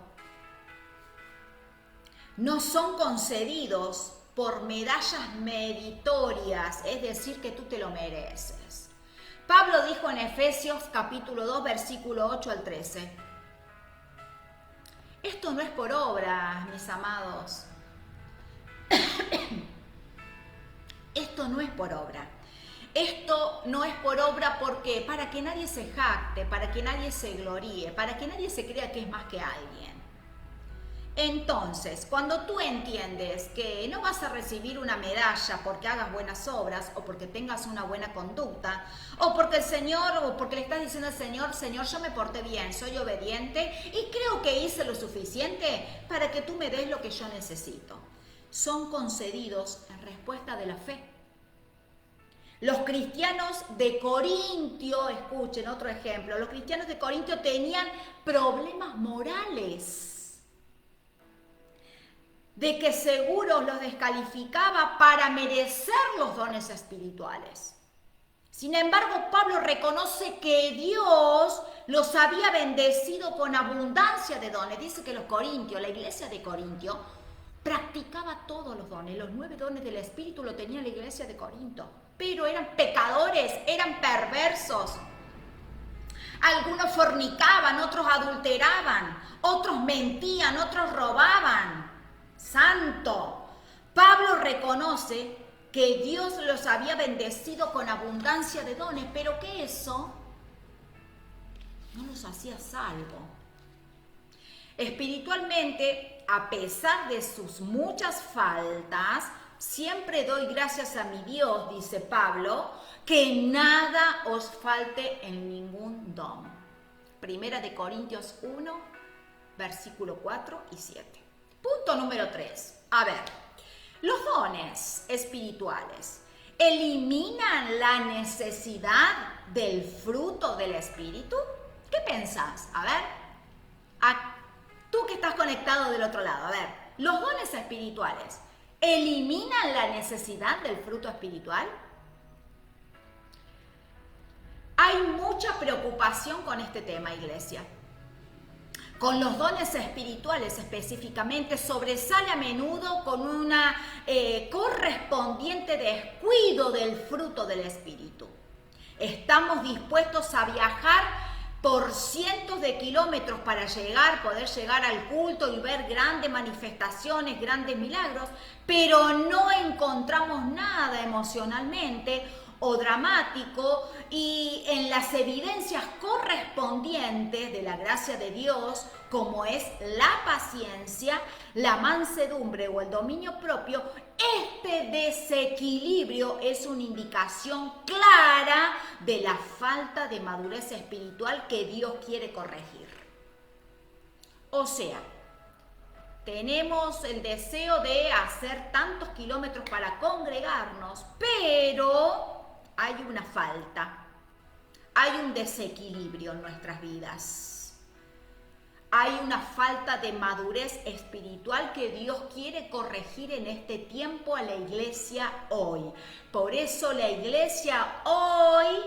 no son concedidos por medallas meritorias, es decir, que tú te lo mereces. Pablo dijo en Efesios capítulo 2, versículo 8 al 13. Esto no es por obra, mis amados. Esto no es por obra. Esto no es por obra porque para que nadie se jacte, para que nadie se gloríe, para que nadie se crea que es más que alguien. Entonces, cuando tú entiendes que no vas a recibir una medalla porque hagas buenas obras o porque tengas una buena conducta o porque el Señor, o porque le estás diciendo al Señor, Señor, yo me porté bien, soy obediente y creo que hice lo suficiente para que tú me des lo que yo necesito. Son concedidos en respuesta de la fe. Los cristianos de Corintio, escuchen otro ejemplo, los cristianos de Corintio tenían problemas morales, de que seguro los descalificaba para merecer los dones espirituales. Sin embargo, Pablo reconoce que Dios los había bendecido con abundancia de dones. Dice que los corintios, la iglesia de Corintio, practicaba todos los dones. Los 9 dones del Espíritu lo tenía la iglesia de Corinto. Pero eran pecadores, eran perversos. Algunos fornicaban, otros adulteraban, otros mentían, otros robaban. Santo. Pablo reconoce que Dios los había bendecido con abundancia de dones, pero que eso no los hacía salvo. Espiritualmente, a pesar de sus muchas faltas, siempre doy gracias a mi Dios, dice Pablo, que nada os falte en ningún don. Primera de Corintios 1, versículo 4 y 7. Punto número 3. A ver, los dones espirituales eliminan la necesidad del fruto del Espíritu. ¿Qué pensás? A ver, tú que estás conectado del otro lado, a ver, ¿los dones espirituales eliminan la necesidad del fruto espiritual? Hay mucha preocupación con este tema, iglesia. Con los dones espirituales específicamente, sobresale a menudo con una correspondiente descuido del fruto del Espíritu. Estamos dispuestos a viajar por cientos de kilómetros para poder llegar al culto y ver grandes manifestaciones, grandes milagros, pero no encontramos nada emocionalmente o dramático y en las evidencias correspondientes de la gracia de Dios, como es la paciencia, la mansedumbre o el dominio propio, este desequilibrio es una indicación clara de la falta de madurez espiritual que Dios quiere corregir. O sea, tenemos el deseo de hacer tantos kilómetros para congregarnos, pero hay una falta, hay un desequilibrio en nuestras vidas. Hay una falta de madurez espiritual que Dios quiere corregir en este tiempo a la iglesia hoy. Por eso la iglesia hoy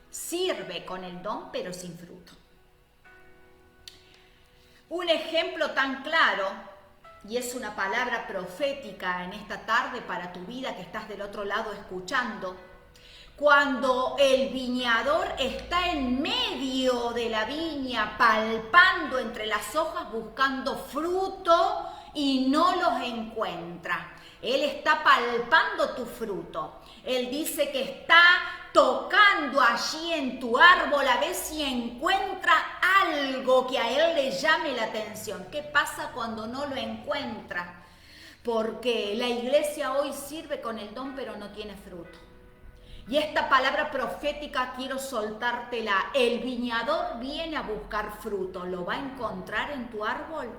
sirve con el don, pero sin fruto. Un ejemplo tan claro, y es una palabra profética en esta tarde para tu vida que estás del otro lado escuchando, cuando el viñador está en medio de la viña, palpando entre las hojas, buscando fruto y no los encuentra. Él está palpando tu fruto. Él dice que está tocando allí en tu árbol a ver si encuentra algo que a él le llame la atención. ¿Qué pasa cuando no lo encuentra? Porque la iglesia hoy sirve con el don pero no tiene fruto. Y esta palabra profética quiero soltártela. El viñador viene a buscar fruto. ¿Lo va a encontrar en tu árbol?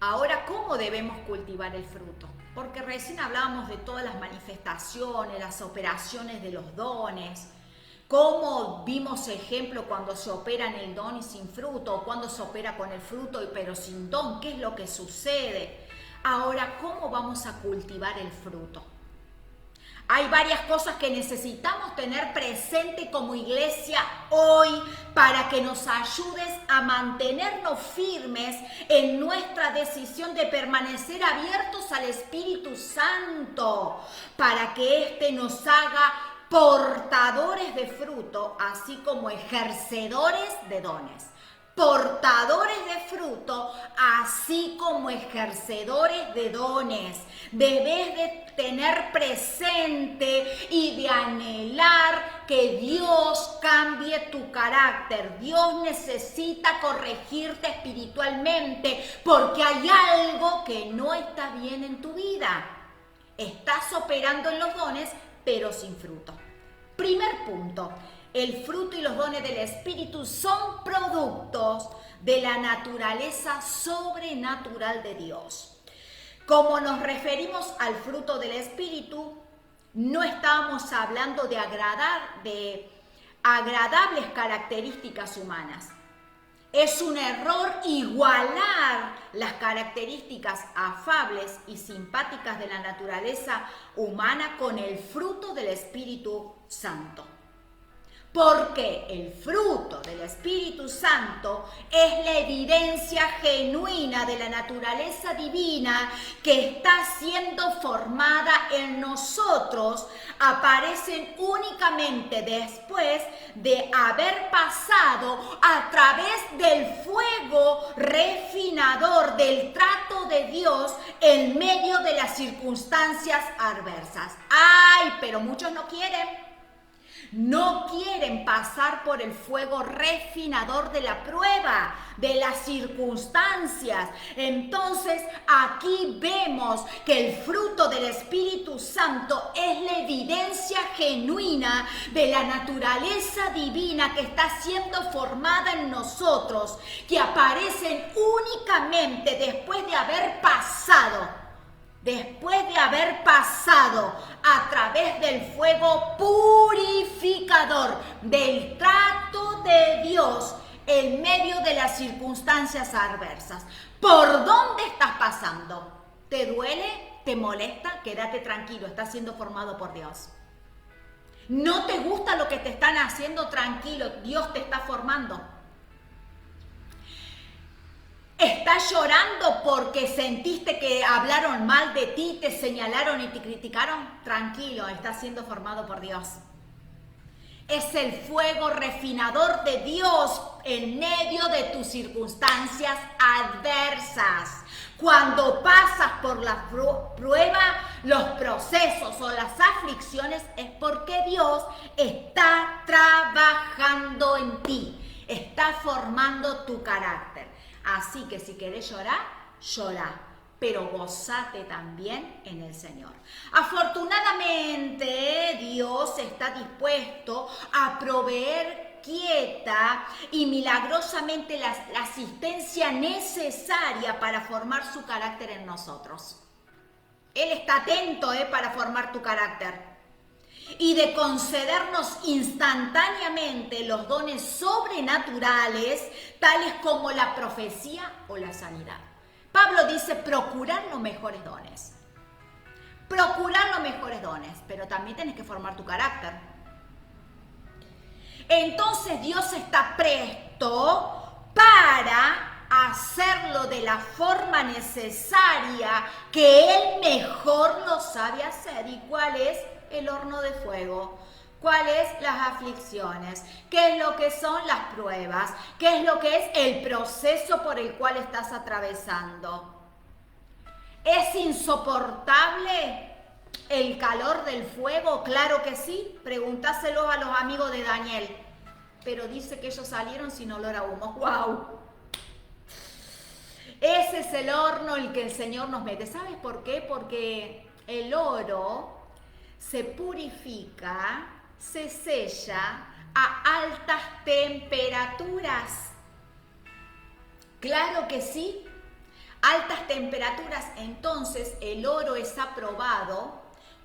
Ahora, ¿cómo debemos cultivar el fruto? Porque recién hablábamos de todas las manifestaciones, las operaciones de los dones, cómo vimos ejemplo cuando se opera en el don y sin fruto, o cuando se opera con el fruto pero sin don, ¿qué es lo que sucede? Ahora, ¿cómo vamos a cultivar el fruto? Hay varias cosas que necesitamos tener presente como iglesia hoy para que nos ayudes a mantenernos firmes en nuestra decisión de permanecer abiertos al Espíritu Santo, para que éste nos haga portadores de fruto, así como ejercedores de dones. Portadores de fruto, así como ejercedores de dones. Debes de tener presente y de anhelar que Dios cambie tu carácter. Dios necesita corregirte espiritualmente porque hay algo que no está bien en tu vida. Estás operando en los dones, pero sin fruto. Primer punto. El fruto y los dones del Espíritu son productos de la naturaleza sobrenatural de Dios. Como nos referimos al fruto del Espíritu, no estábamos hablando de agradables características humanas. Es un error igualar las características afables y simpáticas de la naturaleza humana con el fruto del Espíritu Santo. Porque el fruto del Espíritu Santo es la evidencia genuina de la naturaleza divina que está siendo formada en nosotros. Aparecen únicamente después de haber pasado a través del fuego refinador del trato de Dios en medio de las circunstancias adversas. ¡Ay! Pero muchos no quieren. No quieren pasar por el fuego refinador de la prueba, de las circunstancias. Entonces aquí vemos que el fruto del Espíritu Santo es la evidencia genuina de la naturaleza divina que está siendo formada en nosotros, que aparecen únicamente después de haber pasado a través del fuego purificador, del trato de Dios en medio de las circunstancias adversas. ¿Por dónde estás pasando? ¿Te duele? ¿Te molesta? Quédate tranquilo, estás siendo formado por Dios. ¿No te gusta lo que te están haciendo? Tranquilo, Dios te está formando. ¿Estás llorando porque sentiste que hablaron mal de ti, te señalaron y te criticaron? Tranquilo, estás siendo formado por Dios. Es el fuego refinador de Dios en medio de tus circunstancias adversas. Cuando pasas por la prueba, los procesos o las aflicciones, es porque Dios está trabajando en ti, está formando tu carácter. Así que si querés llorar, llorá, pero gozate también en el Señor. Afortunadamente, Dios está dispuesto a proveer quieta y milagrosamente la asistencia necesaria para formar su carácter en nosotros. Él está atento para formar tu carácter y de concedernos instantáneamente los dones sobrenaturales, tales como la profecía o la sanidad. Pablo dice procurar los mejores dones. Procurar los mejores dones, pero también tienes que formar tu carácter. Entonces Dios está presto para hacerlo de la forma necesaria que Él mejor lo sabe hacer. ¿Y cuál es? El horno de fuego. ¿Cuáles? Las aflicciones. ¿Qué es lo que son las pruebas? ¿Qué es lo que es el proceso por el cual estás atravesando? ¿Es insoportable el calor del fuego? Claro que sí. Preguntáselo a los amigos de Daniel. Pero dice que ellos salieron sin olor a humo. ¡Wow! Ese es el horno en el que el Señor nos mete. ¿Sabes por qué? Porque el oro se purifica, se sella a altas temperaturas. Claro que sí. Altas temperaturas. Entonces el oro es aprobado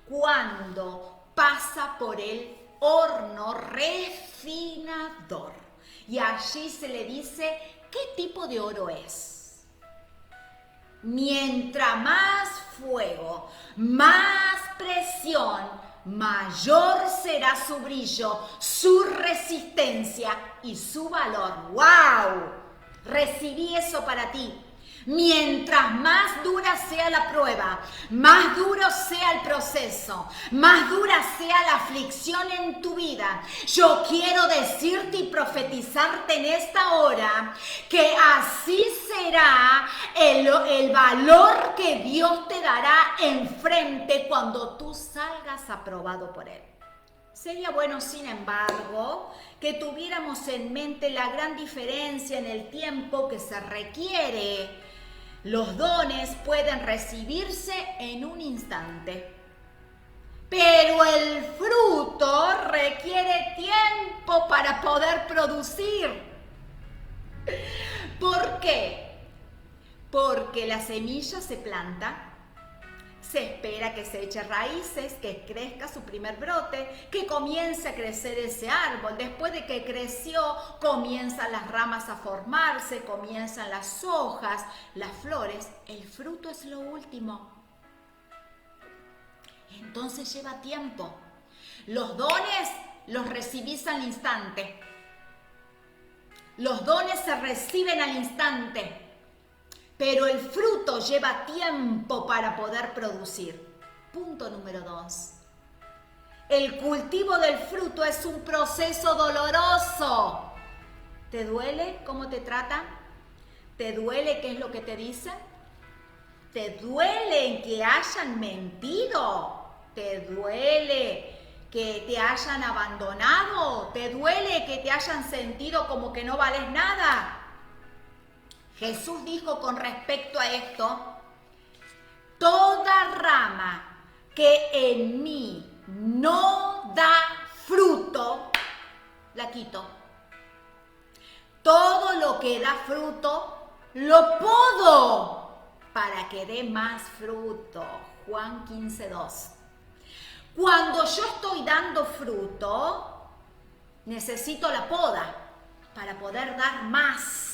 cuando pasa por el horno refinador. Y allí se le dice qué tipo de oro es. Mientras más fuego, más presión, mayor será su brillo, su resistencia y su valor. ¡Wow! Recibí eso para ti. Mientras más dura sea la prueba, más duro sea el proceso, más dura sea la aflicción en tu vida, yo quiero decirte y profetizarte en esta hora que así será el valor que Dios te dará enfrente cuando tú salgas aprobado por Él. Sería bueno, sin embargo, que tuviéramos en mente la gran diferencia en el tiempo que se requiere. Los dones pueden recibirse en un instante, pero el fruto requiere tiempo para poder producir. ¿Por qué? Porque la semilla se planta, se espera que se eche raíces, que crezca su primer brote, que comience a crecer ese árbol. Después de que creció, comienzan las ramas a formarse, comienzan las hojas, las flores. El fruto es lo último. Entonces lleva tiempo. Los dones los recibís al instante. Los dones se reciben al instante. Pero el fruto lleva tiempo para poder producir. Punto número 2. El cultivo del fruto es un proceso doloroso. ¿Te duele cómo te tratan? ¿Te duele qué es lo que te dicen? ¿Te duele que hayan mentido? ¿Te duele que te hayan abandonado? ¿Te duele que te hayan sentido como que no vales nada? Jesús dijo con respecto a esto: toda rama que en mí no da fruto, la quito. Todo lo que da fruto, lo podo para que dé más fruto. Juan 15:2. Cuando yo estoy dando fruto, necesito la poda para poder dar más.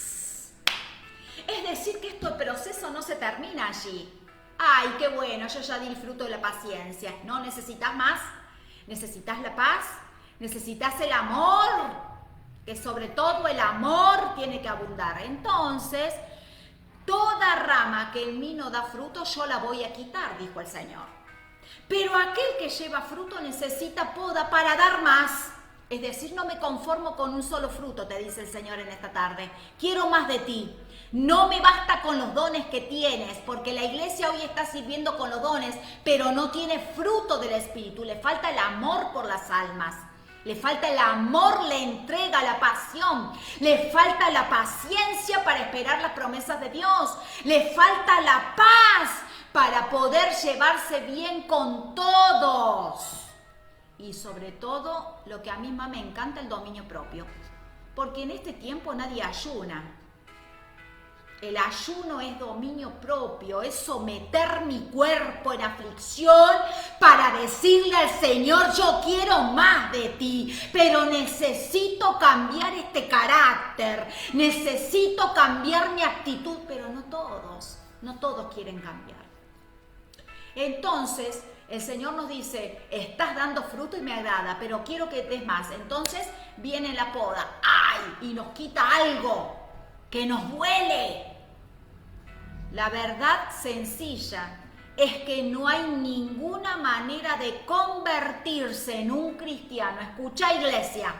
Es decir, que este proceso no se termina allí. Ay, qué bueno, yo ya di el fruto de la paciencia. No, necesitas más. Necesitas la paz. Necesitas el amor. Que sobre todo el amor tiene que abundar. Entonces, toda rama que en mí no da fruto, yo la voy a quitar, dijo el Señor. Pero aquel que lleva fruto necesita poda para dar más. Es decir, no me conformo con un solo fruto, te dice el Señor en esta tarde. Quiero más de ti. No me basta con los dones que tienes, porque la iglesia hoy está sirviendo con los dones, pero no tiene fruto del Espíritu. Le falta el amor por las almas. Le falta el amor, la entrega, la pasión. Le falta la paciencia para esperar las promesas de Dios. Le falta la paz para poder llevarse bien con todos. Y sobre todo, lo que a mí más me encanta, el dominio propio. Porque en este tiempo nadie ayuna. El ayuno es dominio propio, es someter mi cuerpo en aflicción para decirle al Señor: yo quiero más de ti, pero necesito cambiar este carácter, necesito cambiar mi actitud, pero no todos quieren cambiar. Entonces, el Señor nos dice: estás dando fruto y me agrada, pero quiero que des más. Entonces viene la poda, ¡ay! Y nos quita algo que nos duele. La verdad sencilla es que no hay ninguna manera de convertirse en un cristiano. Escucha, iglesia,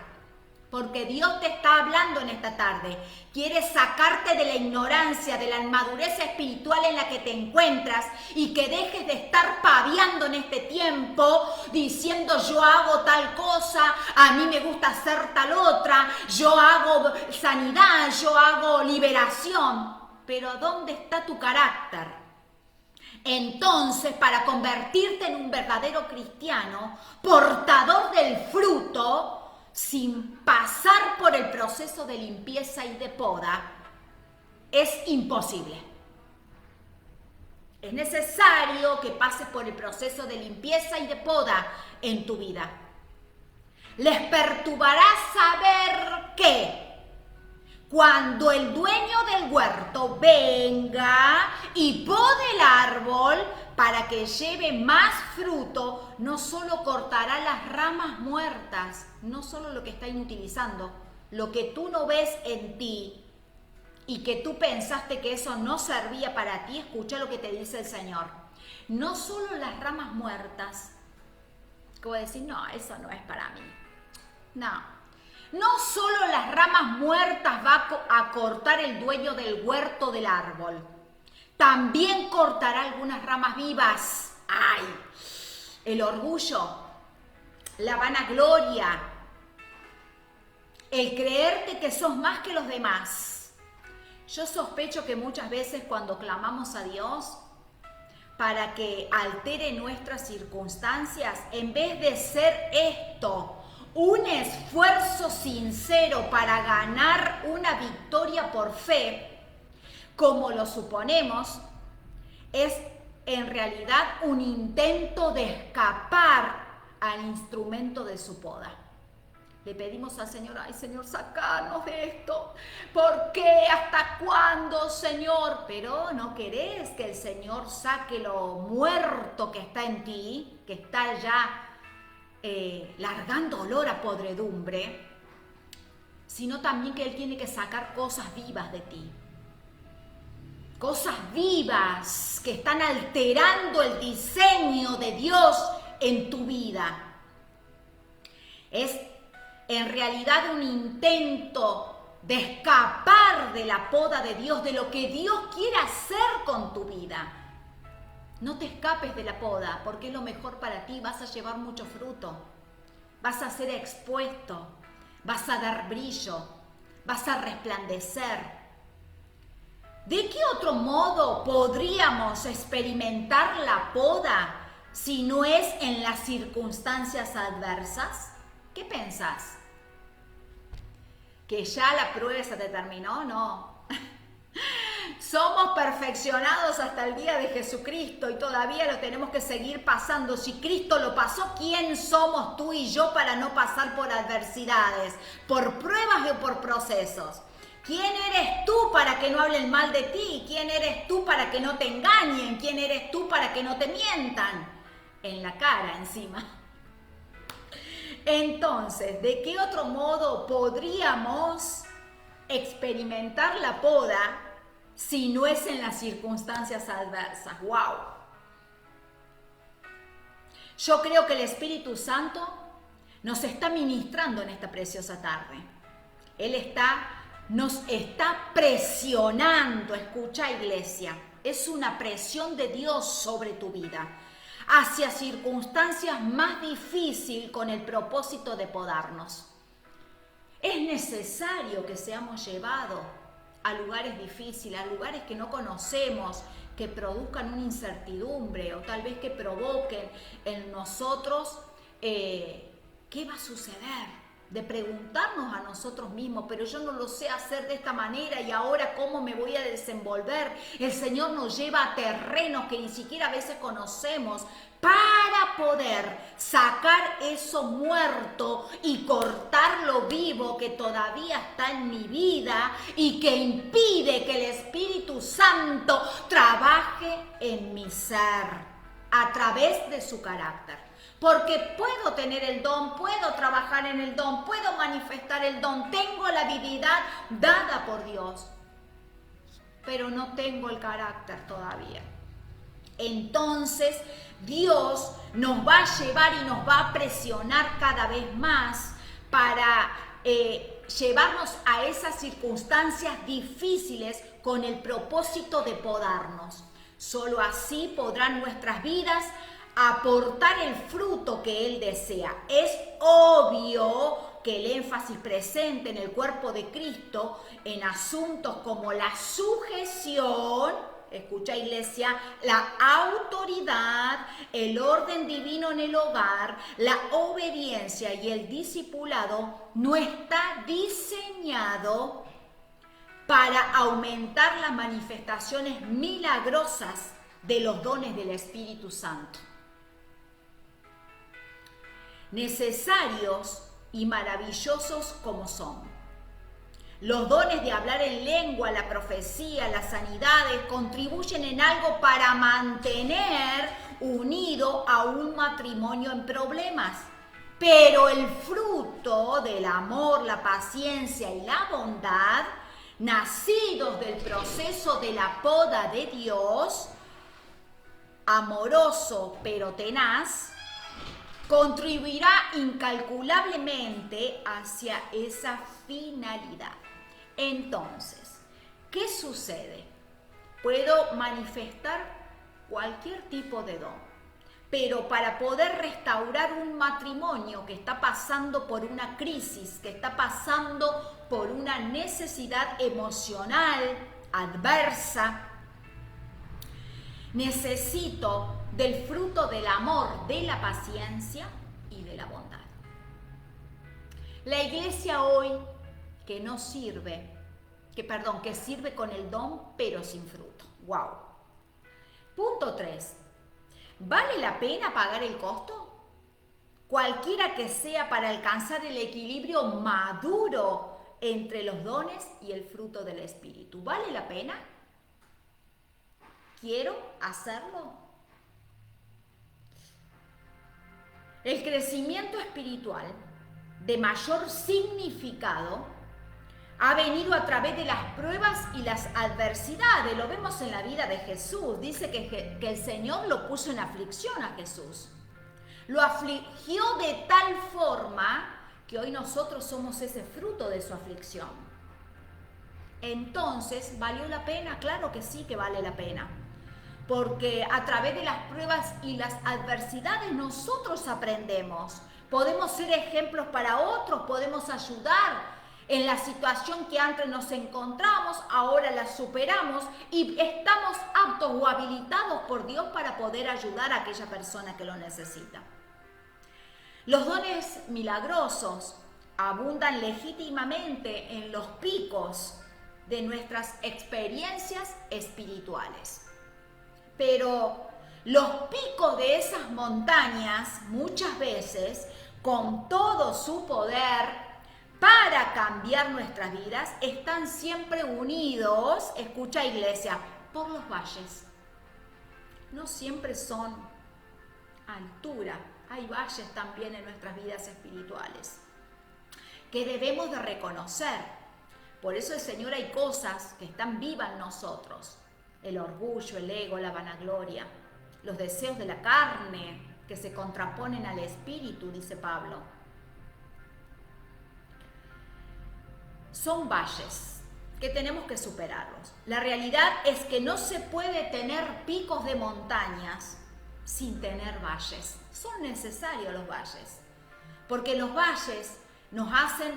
porque Dios te está hablando en esta tarde. Quiere sacarte de la ignorancia, de la inmadurez espiritual en la que te encuentras y que dejes de estar paviando en este tiempo diciendo yo hago tal cosa, a mí me gusta hacer tal otra, yo hago sanidad, yo hago liberación. Pero ¿dónde está tu carácter? Entonces, para convertirte en un verdadero cristiano, portador del fruto, sin pasar por el proceso de limpieza y de poda, es imposible. Es necesario que pases por el proceso de limpieza y de poda en tu vida. Les perturbará saber que cuando el dueño del huerto venga y pode el árbol para que lleve más fruto, no solo cortará las ramas muertas, no solo lo que está inutilizando, lo que tú no ves en ti y que tú pensaste que eso no servía para ti, escucha lo que te dice el Señor. No solo las ramas muertas, que voy a decir, no, eso no es para mí. No solo las ramas muertas va a cortar el dueño del huerto del árbol, también cortará algunas ramas vivas. ¡Ay! El orgullo, la vanagloria, el creerte que sos más que los demás. Yo sospecho que muchas veces cuando clamamos a Dios para que altere nuestras circunstancias, en vez de ser esto un esfuerzo sincero para ganar una victoria por fe, como lo suponemos, es en realidad un intento de escapar al instrumento de su poda. Le pedimos al Señor, ay Señor, sacanos de esto. ¿Por qué? ¿Hasta cuándo, Señor? Pero no querés que el Señor saque lo muerto que está en ti, que está ya largando olor a podredumbre, sino también que Él tiene que sacar cosas vivas de ti. Cosas vivas que están alterando el diseño de Dios en tu vida. Es en realidad un intento de escapar de la poda de Dios, de lo que Dios quiere hacer con tu vida. No te escapes de la poda, porque es lo mejor para ti. Vas a llevar mucho fruto, vas a ser expuesto, vas a dar brillo, vas a resplandecer. ¿De qué otro modo podríamos experimentar la poda si no es en las circunstancias adversas? ¿Qué pensás? ¿Que ya la prueba se te terminó? No. Somos perfeccionados hasta el día de Jesucristo y todavía lo tenemos que seguir pasando. Si Cristo lo pasó, ¿quién somos tú y yo para no pasar por adversidades, por pruebas o por procesos? ¿Quién eres tú para que no hablen mal de ti? ¿Quién eres tú para que no te engañen? ¿Quién eres tú para que no te mientan? En la cara encima. Entonces, ¿de qué otro modo podríamos experimentar la poda si no es en las circunstancias adversas? ¡Wow! Yo creo que el Espíritu Santo nos está ministrando en esta preciosa tarde. Él nos está presionando, escucha iglesia, es una presión de Dios sobre tu vida, hacia circunstancias más difíciles con el propósito de podarnos. Es necesario que seamos llevados a lugares difíciles, a lugares que no conocemos, que produzcan una incertidumbre o tal vez que provoquen en nosotros ¿qué va a suceder? De preguntarnos a nosotros mismos, pero yo no lo sé hacer de esta manera y ahora cómo me voy a desenvolver. El Señor nos lleva a terrenos que ni siquiera a veces conocemos para poder sacar eso muerto y cortar lo vivo que todavía está en mi vida y que impide que el Espíritu Santo trabaje en mi ser a través de su carácter. Porque puedo tener el don, puedo trabajar en el don, puedo manifestar el don, tengo la habilidad dada por Dios, pero no tengo el carácter todavía. entonces Dios nos va a llevar y nos va a presionar cada vez más para llevarnos a esas circunstancias difíciles con el propósito de podarnos. Solo así podrán nuestras vidas aportar el fruto que Él desea. Es obvio que el énfasis presente en el cuerpo de Cristo en asuntos como la sujeción, escucha iglesia, la autoridad, el orden divino en el hogar, la obediencia y el discipulado no está diseñado para aumentar las manifestaciones milagrosas de los dones del Espíritu Santo. Necesarios y maravillosos como son. Los dones de hablar en lengua, la profecía, las sanidades contribuyen en algo para mantener unido a un matrimonio en problemas. Pero el fruto del amor, la paciencia y la bondad, nacidos del proceso de la poda de Dios, amoroso pero tenaz, contribuirá incalculablemente hacia esa finalidad. Entonces, ¿qué sucede? Puedo manifestar cualquier tipo de don, pero para poder restaurar un matrimonio que está pasando por una crisis, que está pasando por una necesidad emocional adversa, necesito del fruto del amor, de la paciencia y de la bondad. La iglesia hoy que no sirve, que sirve con el don pero sin fruto. ¡Wow! Punto 3. ¿Vale la pena pagar el costo? Cualquiera que sea para alcanzar el equilibrio maduro entre los dones y el fruto del Espíritu. ¿Vale la pena? ¿Quiero hacerlo? El crecimiento espiritual de mayor significado ha venido a través de las pruebas y las adversidades. Lo vemos en la vida de Jesús. Dice que el Señor lo puso en aflicción a Jesús. Lo afligió de tal forma que hoy nosotros somos ese fruto de su aflicción. Entonces, ¿valió la pena? Claro que sí que vale la pena. Porque a través de las pruebas y las adversidades nosotros aprendemos. Podemos ser ejemplos para otros, podemos ayudar en la situación que antes nos encontramos, ahora la superamos y estamos aptos o habilitados por Dios para poder ayudar a aquella persona que lo necesita. Los dones milagrosos abundan legítimamente en los picos de nuestras experiencias espirituales. Pero los picos de esas montañas, muchas veces, con todo su poder para cambiar nuestras vidas, están siempre unidos, escucha iglesia, por los valles. No siempre son altura, hay valles también en nuestras vidas espirituales que debemos de reconocer. Por eso el Señor hay cosas que están vivas en nosotros. El orgullo, el ego, la vanagloria, los deseos de la carne que se contraponen al espíritu, dice Pablo. Son valles que tenemos que superarlos. La realidad es que no se puede tener picos de montañas sin tener valles. Son necesarios los valles, porque los valles nos hacen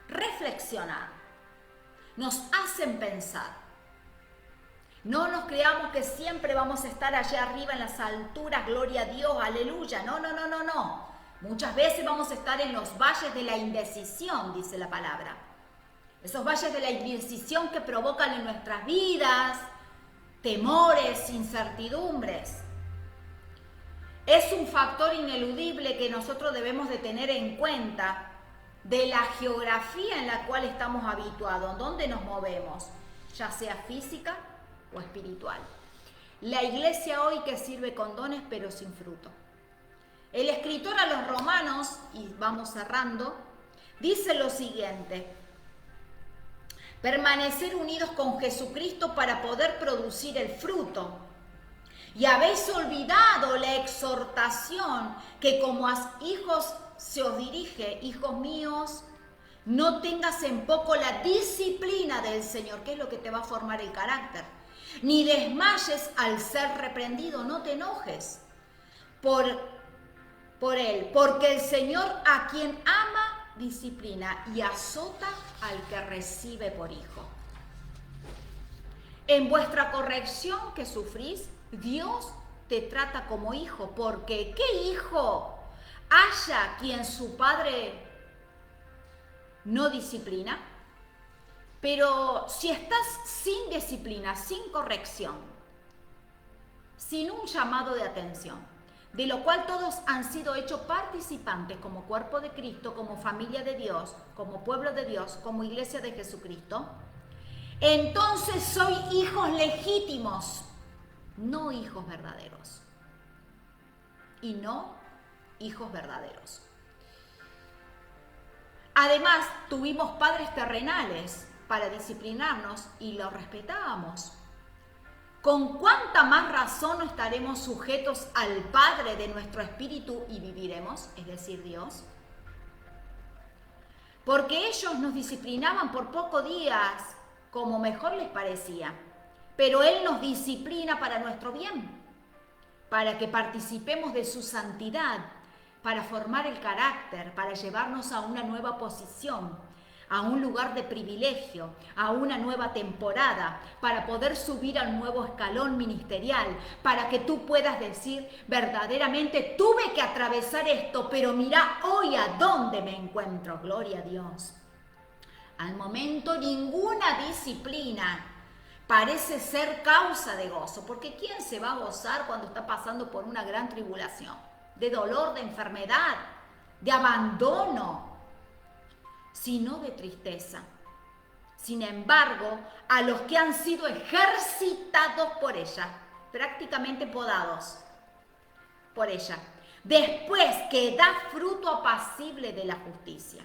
reflexionar, nos hacen pensar. No nos creamos que siempre vamos a estar allá arriba en las alturas, gloria a Dios, aleluya. No. Muchas veces vamos a estar en los valles de la indecisión, dice la palabra. Esos valles de la indecisión que provocan en nuestras vidas temores, incertidumbres. Es un factor ineludible que nosotros debemos de tener en cuenta de la geografía en la cual estamos habituados, donde nos movemos, ya sea física o espiritual. La iglesia hoy que sirve con dones pero sin fruto. El escritor a los Romanos, y vamos cerrando, dice lo siguiente: permanecer unidos con Jesucristo para poder producir el fruto. Y habéis olvidado la exhortación que como a hijos se os dirige, hijos míos, no tengas en poco la disciplina del Señor, que es lo que te va a formar el carácter. Ni desmayes al ser reprendido, no te enojes por él, porque el Señor a quien ama disciplina y azota al que recibe por hijo. En vuestra corrección que sufrís, Dios te trata como hijo, porque ¿qué hijo haya quien su padre no disciplina? Pero si estás sin disciplina, sin corrección, sin un llamado de atención, de lo cual todos han sido hechos participantes como cuerpo de Cristo, como familia de Dios, como pueblo de Dios, como iglesia de Jesucristo, entonces soy hijos legítimos, no hijos verdaderos. Y no hijos verdaderos. Además, tuvimos padres terrenales para disciplinarnos y los respetábamos. ¿Con cuánta más razón no estaremos sujetos al Padre de nuestro espíritu y viviremos, es decir, Dios? Porque ellos nos disciplinaban por pocos días, como mejor les parecía, pero Él nos disciplina para nuestro bien, para que participemos de su santidad, para formar el carácter, para llevarnos a una nueva posición, a un lugar de privilegio, a una nueva temporada, para poder subir al nuevo escalón ministerial, para que tú puedas decir verdaderamente, tuve que atravesar esto, pero mira hoy a dónde me encuentro, gloria a Dios. Al momento ninguna disciplina parece ser causa de gozo, porque ¿quién se va a gozar cuando está pasando por una gran tribulación? De dolor, de enfermedad, de abandono, sino de tristeza. Sin embargo, a los que han sido ejercitados por ella, prácticamente podados por ella, después que da fruto apacible de la justicia.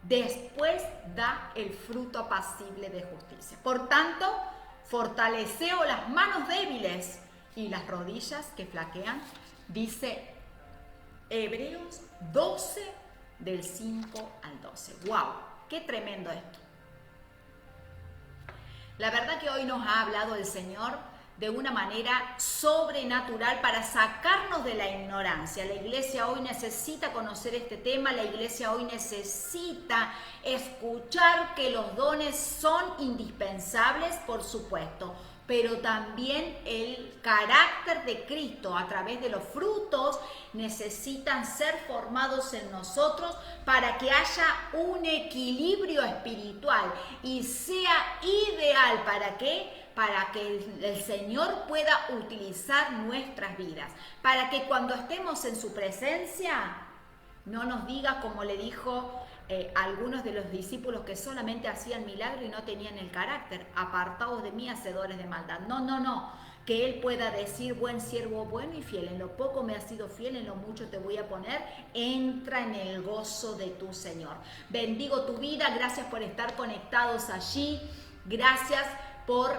Después da el fruto apacible de justicia. Por tanto, fortaleceo las manos débiles y las rodillas que flaquean, dice Hebreos 12, del 5 al 12. ¡Wow! ¡Qué tremendo esto! La verdad que hoy nos ha hablado el Señor de una manera sobrenatural para sacarnos de la ignorancia. La iglesia hoy necesita conocer este tema, la iglesia hoy necesita escuchar que los dones son indispensables, por supuesto, pero también el carácter de Cristo a través de los frutos necesitan ser formados en nosotros para que haya un equilibrio espiritual y sea ideal. ¿Para qué? Para que el Señor pueda utilizar nuestras vidas, para que cuando estemos en su presencia no nos diga como le dijo algunos de los discípulos que solamente hacían milagro y no tenían el carácter, apartados de mí, hacedores de maldad. No, que Él pueda decir, buen siervo, bueno y fiel, en lo poco me has sido fiel, en lo mucho te voy a poner, entra en el gozo de tu Señor. Bendigo tu vida, gracias por estar conectados allí, gracias por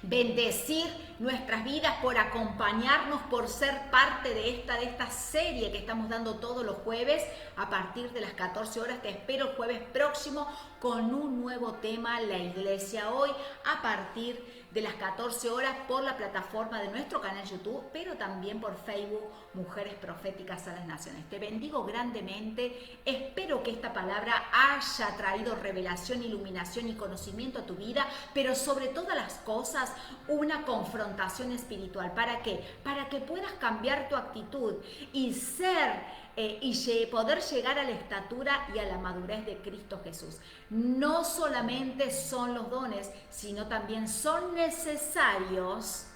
bendecir nuestras vidas, por acompañarnos, por ser parte de esta serie que estamos dando todos los jueves a partir de las 14 horas. Te espero el jueves próximo con un nuevo tema, la iglesia hoy, a partir de las 14 horas por la plataforma de nuestro canal YouTube, pero también por Facebook, Mujeres Proféticas a las Naciones. Te bendigo grandemente, espero que esta palabra haya traído revelación, iluminación y conocimiento a tu vida, pero sobre todas las cosas, una confrontación espiritual. ¿Para qué? Para que puedas cambiar tu actitud y poder llegar a la estatura y a la madurez de Cristo Jesús. No solamente son los dones, sino también son necesarios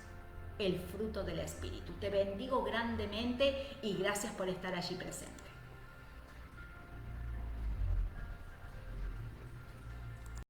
el fruto del Espíritu. Te bendigo grandemente y gracias por estar allí presente.